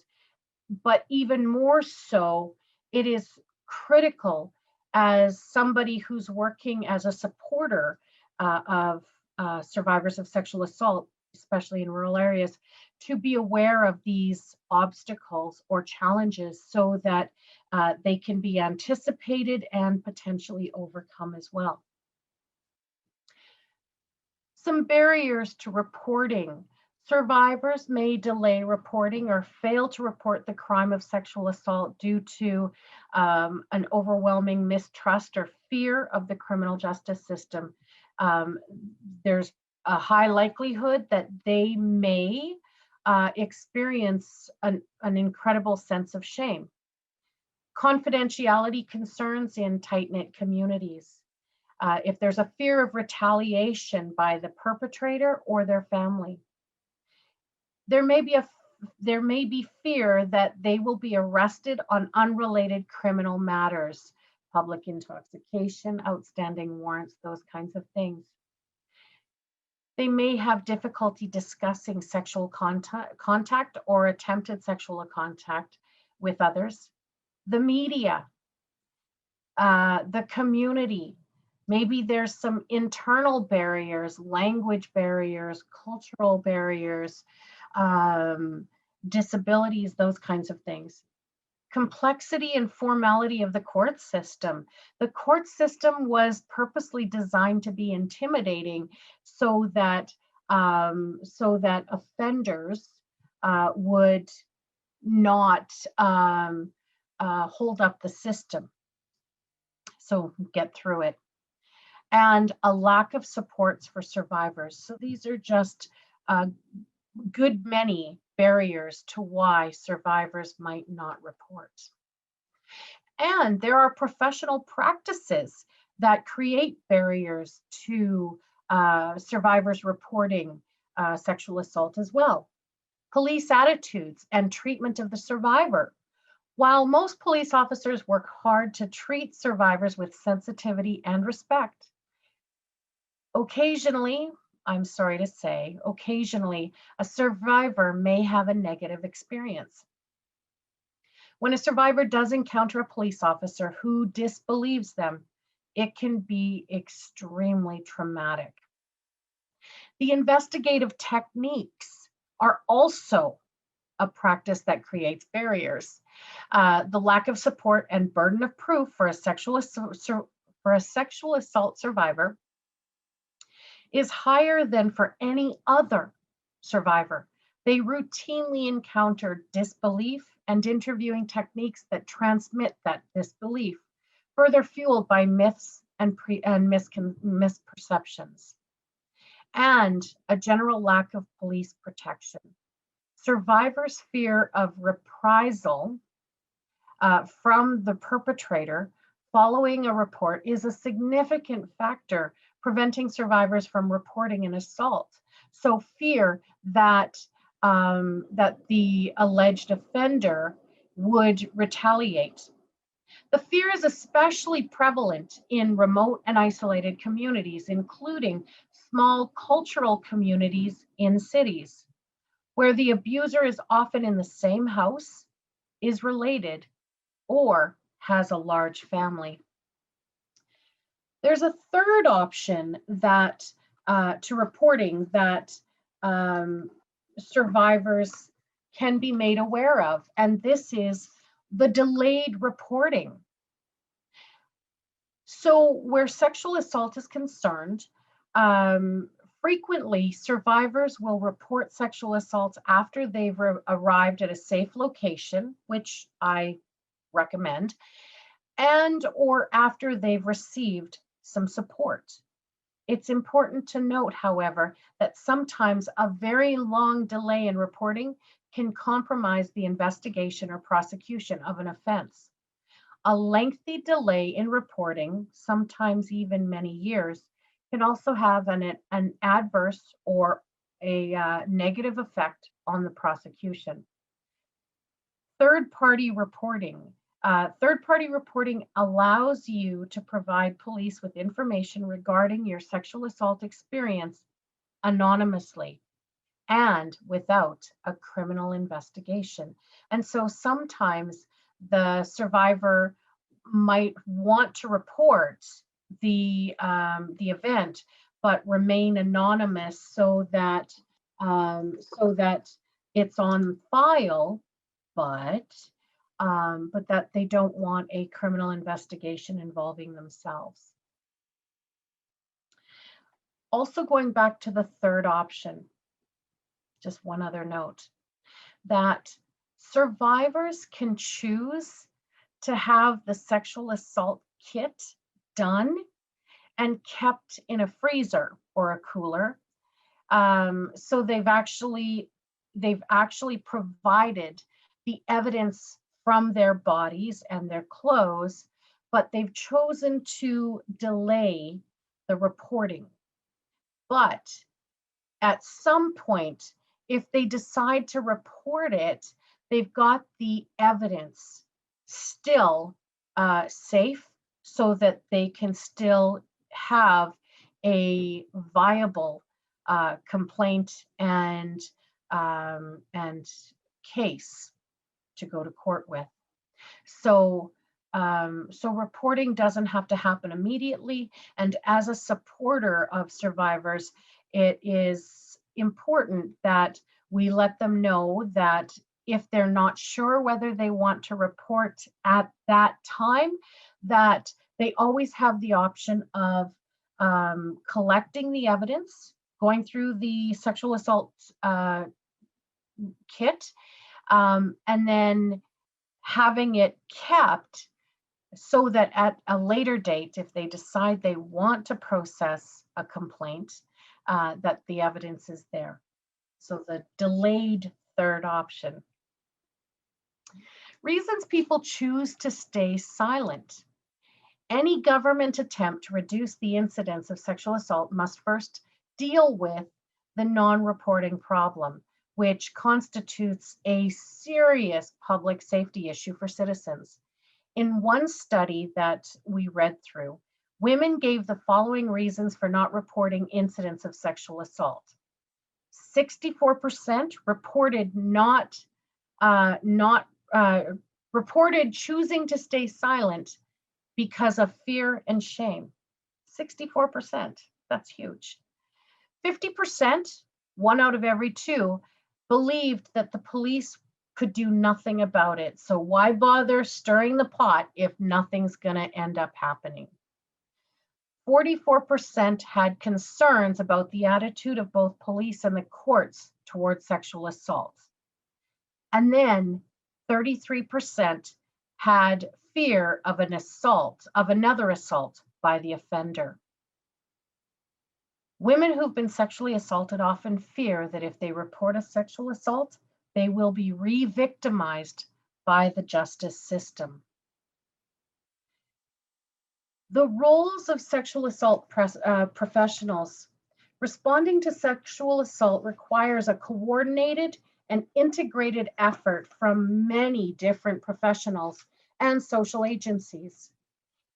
but even more so, it is critical as somebody who's working as a supporter of survivors of sexual assault, especially in rural areas, to be aware of these obstacles or challenges so that they can be anticipated and potentially overcome as well. Some barriers to reporting. Survivors may delay reporting or fail to report the crime of sexual assault due to an overwhelming mistrust or fear of the criminal justice system. There's a high likelihood that they may experience an incredible sense of shame. Confidentiality concerns in tight-knit communities. If there's a fear of retaliation by the perpetrator or their family. There may be fear that they will be arrested on unrelated criminal matters, public intoxication, outstanding warrants, those kinds of things. They may have difficulty discussing sexual contact or attempted sexual contact with others. The media, the community, maybe there's some internal barriers, language barriers, cultural barriers, disabilities, those kinds of things. Complexity and formality of the court system. The court system was purposely designed to be intimidating so that offenders would not hold up the system. So get through it. And a lack of supports for survivors. So these are just good many barriers to why survivors might not report. And there are professional practices that create barriers to survivors reporting sexual assault as well. Police attitudes and treatment of the survivor. While most police officers work hard to treat survivors with sensitivity and respect, occasionally, I'm sorry to say, occasionally a survivor may have a negative experience. When a survivor does encounter a police officer who disbelieves them, it can be extremely traumatic. The investigative techniques are also a practice that creates barriers. The lack of support and burden of proof for a sexual assault survivor is higher than for any other survivor. They routinely encounter disbelief and interviewing techniques that transmit that disbelief, further fueled by myths and misperceptions, and a general lack of police protection. Survivors' fear of reprisal from the perpetrator following a report is a significant factor preventing survivors from reporting an assault. So fear that that the alleged offender would retaliate. The fear is especially prevalent in remote and isolated communities, including small cultural communities in cities, where the abuser is often in the same house, is related, or has a large family. There's a third option that to reporting that survivors can be made aware of, and this is the delayed reporting. So where sexual assault is concerned, frequently survivors will report sexual assaults after they've arrived at a safe location, which I recommend, and or after they've received some support. It's important to note, however, that sometimes a very long delay in reporting can compromise the investigation or prosecution of an offense. A lengthy delay in reporting, sometimes even many years, can also have an adverse or a negative effect on the prosecution. Third-party reporting. Third-party reporting allows you to provide police with information regarding your sexual assault experience anonymously and without a criminal investigation. And so sometimes the survivor might want to report the event, but remain anonymous so that it's on file, but that they don't want a criminal investigation involving themselves. Also, going back to the third option, just one other note, that survivors can choose to have the sexual assault kit done and kept in a freezer or a cooler. So they've actually provided the evidence from their bodies and their clothes, but they've chosen to delay the reporting. But at some point, if they decide to report it, they've got the evidence still safe so that they can still have a viable complaint and case to go to court with. So reporting doesn't have to happen immediately. And as a supporter of survivors, it is important that we let them know that if they're not sure whether they want to report at that time, that they always have the option of collecting the evidence, going through the sexual assault kit, and then having it kept so that at a later date, if they decide they want to process a complaint, that the evidence is there. So the delayed third option. Reasons people choose to stay silent. Any government attempt to reduce the incidence of sexual assault must first deal with the non-reporting problem, which constitutes a serious public safety issue for citizens. In one study that we read through, women gave the following reasons for not reporting incidents of sexual assault. 64% reported reported choosing to stay silent because of fear and shame. 64%, that's huge. 50%, 1 out of every 2, believed that the police could do nothing about it. So why bother stirring the pot if nothing's gonna end up happening? 44% had concerns about the attitude of both police and the courts towards sexual assault. And then 33% had fear of another assault by the offender. Women who've been sexually assaulted often fear that if they report a sexual assault, they will be re-victimized by the justice system. The roles of sexual assault professionals. Responding to sexual assault requires a coordinated and integrated effort from many different professionals and social agencies.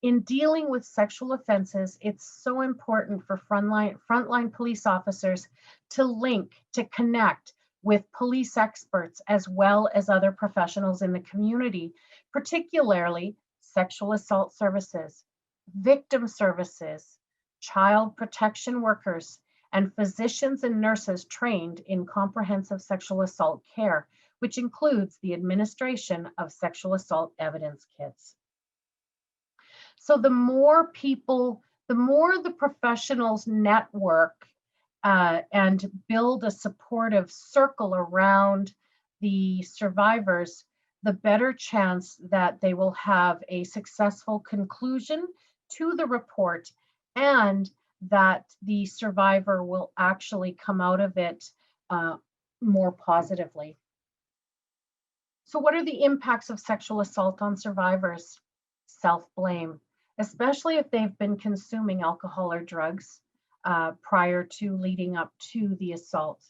In dealing with sexual offenses, it's so important for frontline police officers to connect with police experts as well as other professionals in the community, particularly sexual assault services, victim services, child protection workers, and physicians and nurses trained in comprehensive sexual assault care, which includes the administration of sexual assault evidence kits. So the more the professionals network and build a supportive circle around the survivors, the better chance that they will have a successful conclusion to the report and that the survivor will actually come out of it more positively. So what are the impacts of sexual assault on survivors? Self-blame, especially if they've been consuming alcohol or drugs prior to leading up to the assault.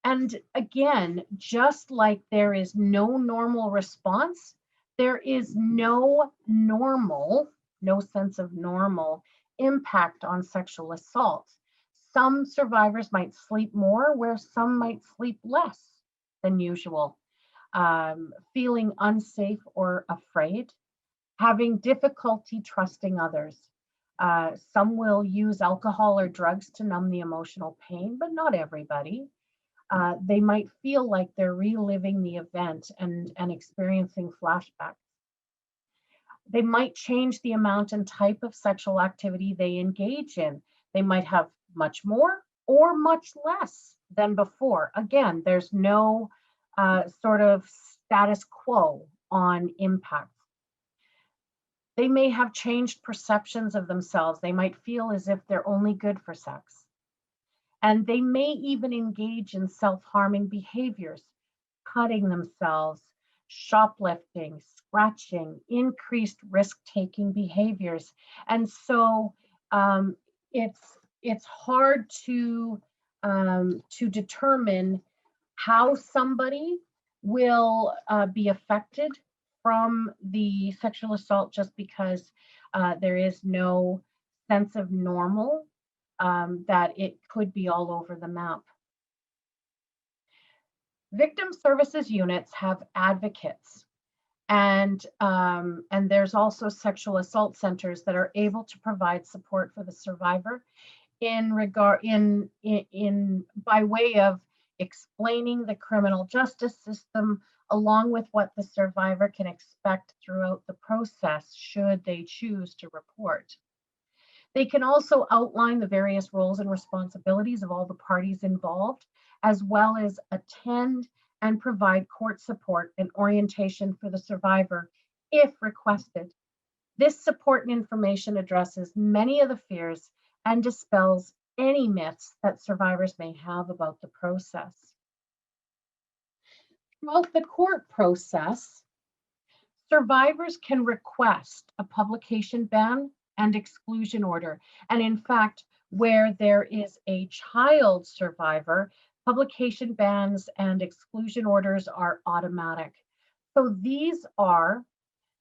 And again, just like there is no normal response, there is no sense of normal impact on sexual assault. Some survivors might sleep more, where some might sleep less than usual, feeling unsafe or afraid, having difficulty trusting others. Some will use alcohol or drugs to numb the emotional pain, but not everybody. They might feel like they're reliving the event and experiencing flashbacks. They might change the amount and type of sexual activity they engage in. They might have much more or much less than before. Again, there's no sort of status quo on impact. They may have changed perceptions of themselves. They might feel as if they're only good for sex. And they may even engage in self-harming behaviors, cutting themselves, shoplifting, scratching, increased risk-taking behaviors. And so it's hard to determine how somebody will be affected from the sexual assault just because there is no sense of normal, that it could be all over the map. Victim services units have advocates, and there's also sexual assault centers that are able to provide support for the survivor by way of explaining the criminal justice system along with what the survivor can expect throughout the process should they choose to report. They can also outline the various roles and responsibilities of all the parties involved, as well as attend and provide court support and orientation for the survivor if requested. This support and information addresses many of the fears and dispels any myths that survivors may have about the process. Throughout the court process, Survivors can request a publication ban and exclusion order. And in fact, where there is a child survivor, publication bans and exclusion orders are automatic. So these are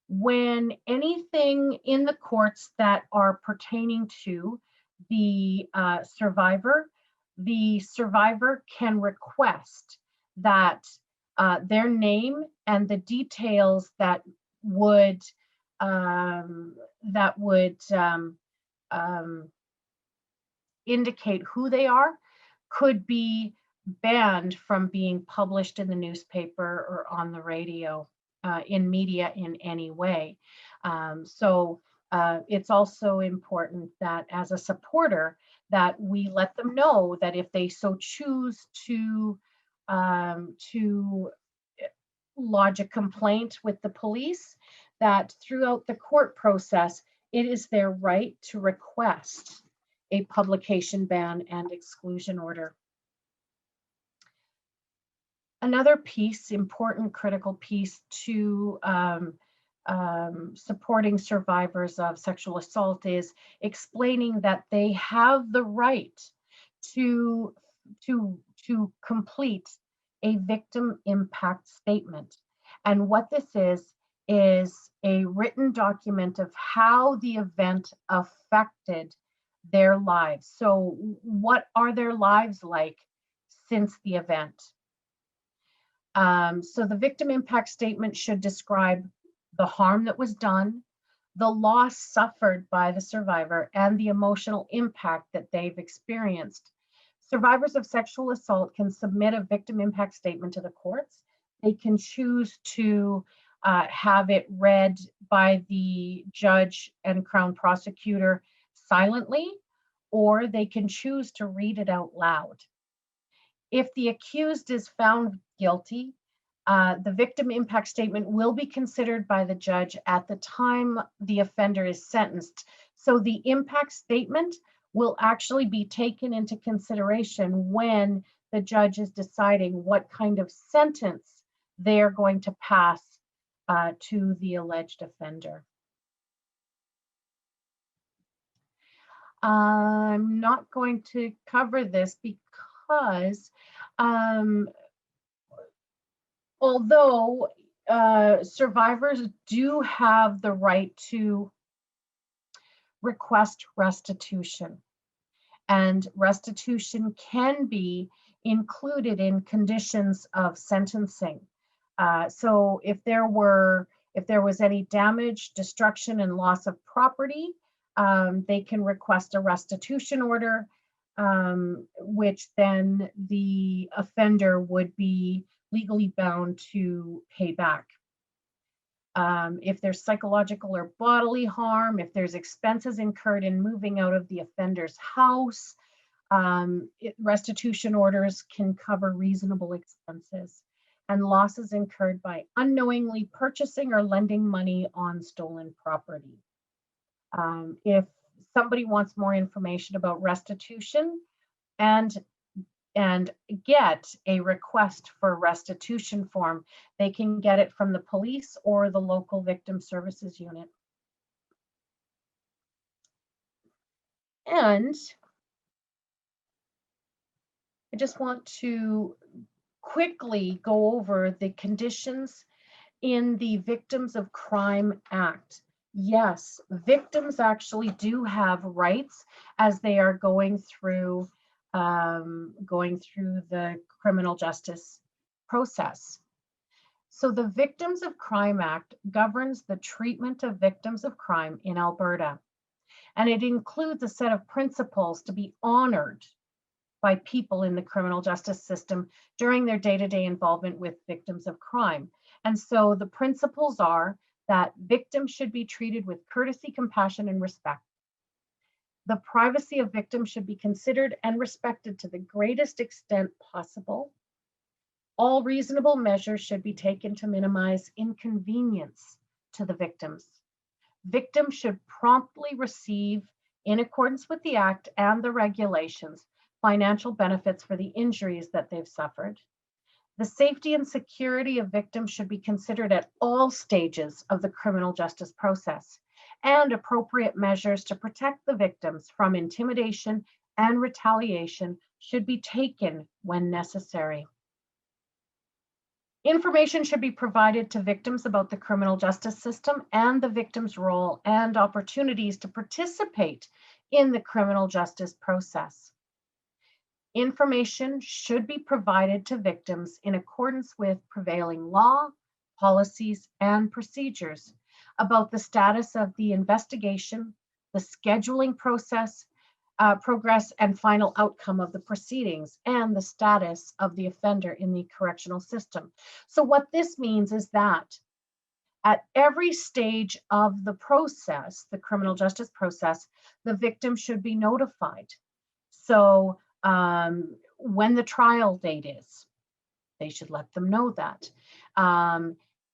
when anything in the courts that are pertaining to the survivor can request that their name and the details that would indicate who they are could be banned from being published in the newspaper or on the radio, in media in any way. So it's also important that as a supporter that we let them know that if they so choose to lodge a complaint with the police, that throughout the court process, it is their right to request a publication ban and exclusion order. Another piece, important critical piece to supporting survivors of sexual assault is explaining that they have the right to complete a victim impact statement. And what this is a written document of how the event affected their lives. So what are their lives like since the event? So the victim impact statement should describe the harm that was done, the loss suffered by the survivor, and the emotional impact that they've experienced. Survivors of sexual assault can submit a victim impact statement to the courts. They can choose to have it read by the judge and Crown prosecutor silently, or they can choose to read it out loud. If the accused is found guilty, the victim impact statement will be considered by the judge at the time the offender is sentenced. So the impact statement will actually be taken into consideration when the judge is deciding what kind of sentence they are going to pass to the alleged offender. I'm not going to cover this because although survivors do have the right to request restitution, and restitution can be included in conditions of sentencing. So if there was any damage, destruction, and loss of property, they can request a restitution order, which then the offender would be legally bound to pay back. If there's psychological or bodily harm, if there's expenses incurred in moving out of the offender's house, restitution orders can cover reasonable expenses and losses incurred by unknowingly purchasing or lending money on stolen property. If somebody wants more information about restitution and get a request for restitution form, they can get it from the police or the local victim services unit. And I just want to quickly go over the conditions in the Victims of Crime Act. Yes, victims actually do have rights as they are going through the criminal justice process. So the Victims of Crime Act governs the treatment of victims of crime in Alberta, and it includes a set of principles to be honored by people in the criminal justice system during their day-to-day involvement with victims of crime. And so the principles are that victims should be treated with courtesy, compassion, and respect. The privacy of victims should be considered and respected to the greatest extent possible. All reasonable measures should be taken to minimize inconvenience to the victims. Victims should promptly receive, in accordance with the Act and the regulations, financial benefits for the injuries that they've suffered. The safety and security of victims should be considered at all stages of the criminal justice process, and appropriate measures to protect the victims from intimidation and retaliation should be taken when necessary. Information should be provided to victims about the criminal justice system and the victim's role and opportunities to participate in the criminal justice process. Information should be provided to victims in accordance with prevailing law, policies, and procedures about the status of the investigation, the scheduling process, progress and final outcome of the proceedings, and the status of the offender in the correctional system. So what this means is that at every stage of the process, the criminal justice process, the victim should be notified. So when the trial date is, they should let them know that.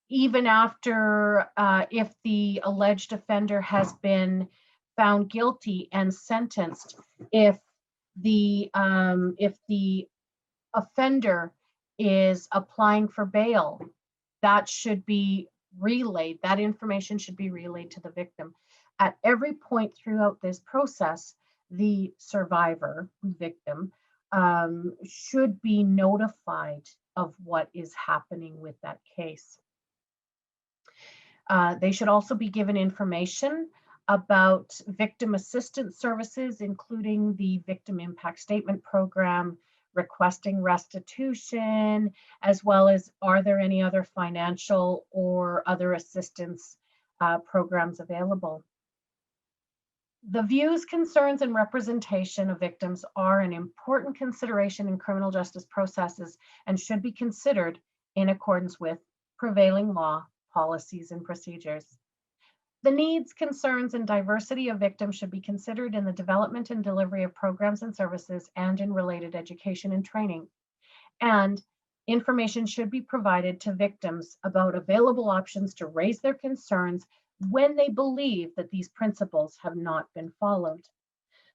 Even after, if the alleged offender has been found guilty and sentenced, if the offender is applying for bail, that should be relayed. That information should be relayed to the victim. At every point throughout this process, the survivor, victim, should be notified of what is happening with that case. They should also be given information about victim assistance services, including the Victim Impact Statement Program, requesting restitution, as well as are there any other financial or other assistance programs available. The views, concerns, and representation of victims are an important consideration in criminal justice processes and should be considered in accordance with prevailing law, policies, and procedures. The needs, concerns, and diversity of victims should be considered in the development and delivery of programs and services and in related education and training. And information should be provided to victims about available options to raise their concerns when they believe that these principles have not been followed.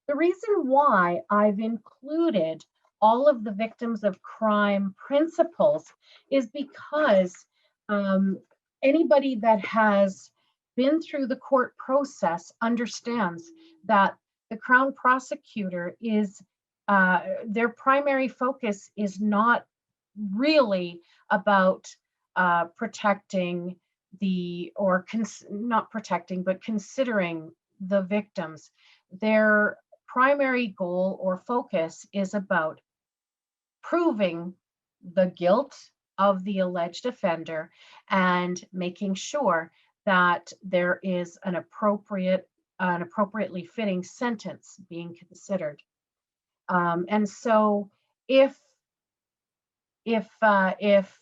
The reason why I've included all of the victims of crime principles is because anybody that has been through the court process understands that the Crown prosecutor is, their primary focus is not really about protecting not protecting, but considering the victims. Their primary goal or focus is about proving the guilt of the alleged offender and making sure that there is an appropriately fitting sentence being considered. And so if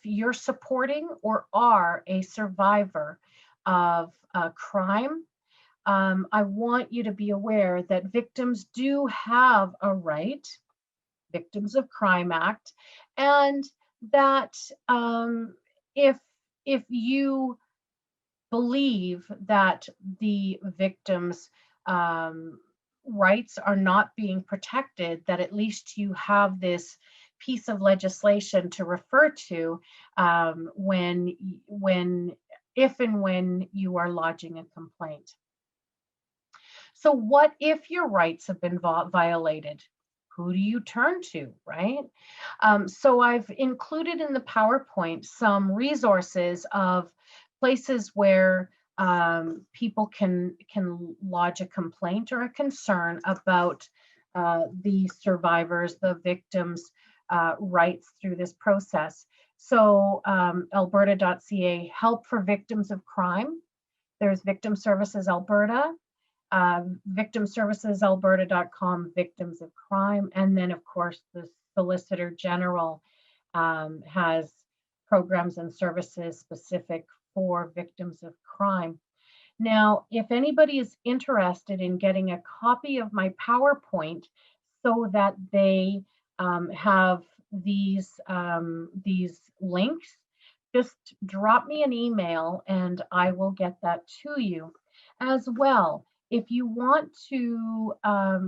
you're supporting or are a survivor of crime, I want you to be aware that victims do have a right, Victims of Crime Act, and that if you believe that the victim's rights are not being protected, that at least you have this piece of legislation to refer to if and when you are lodging a complaint. So what if your rights have been violated? Who do you turn to, right? So I've included in the PowerPoint some resources of places where people can lodge a complaint or a concern about the survivors, the victims' rights through this process. So alberta.ca, help for victims of crime. There's Victim Services Alberta, victimservicesalberta.com, victims of crime. And then of course, the Solicitor General has programs and services specific for victims of crime. Now, if anybody is interested in getting a copy of my PowerPoint so that they have these links, just drop me an email and I will get that to you. As well, If you want to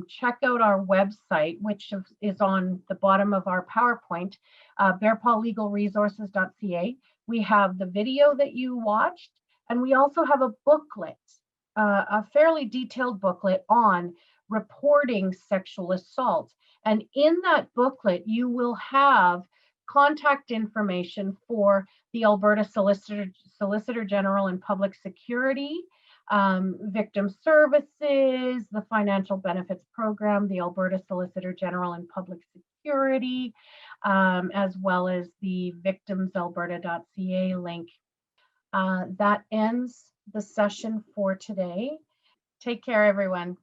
check out our website, which is on the bottom of our PowerPoint, bearpawlegalresources.ca, we have the video that you watched, and we also have a booklet, a fairly detailed booklet on reporting sexual assault. And in that booklet, you will have contact information for the Alberta Solicitor General and Public Security, Victim Services, the Financial Benefits Program, the Alberta Solicitor General and Public Security, as well as the victimsalberta.ca link. That ends the session for today. Take care, everyone.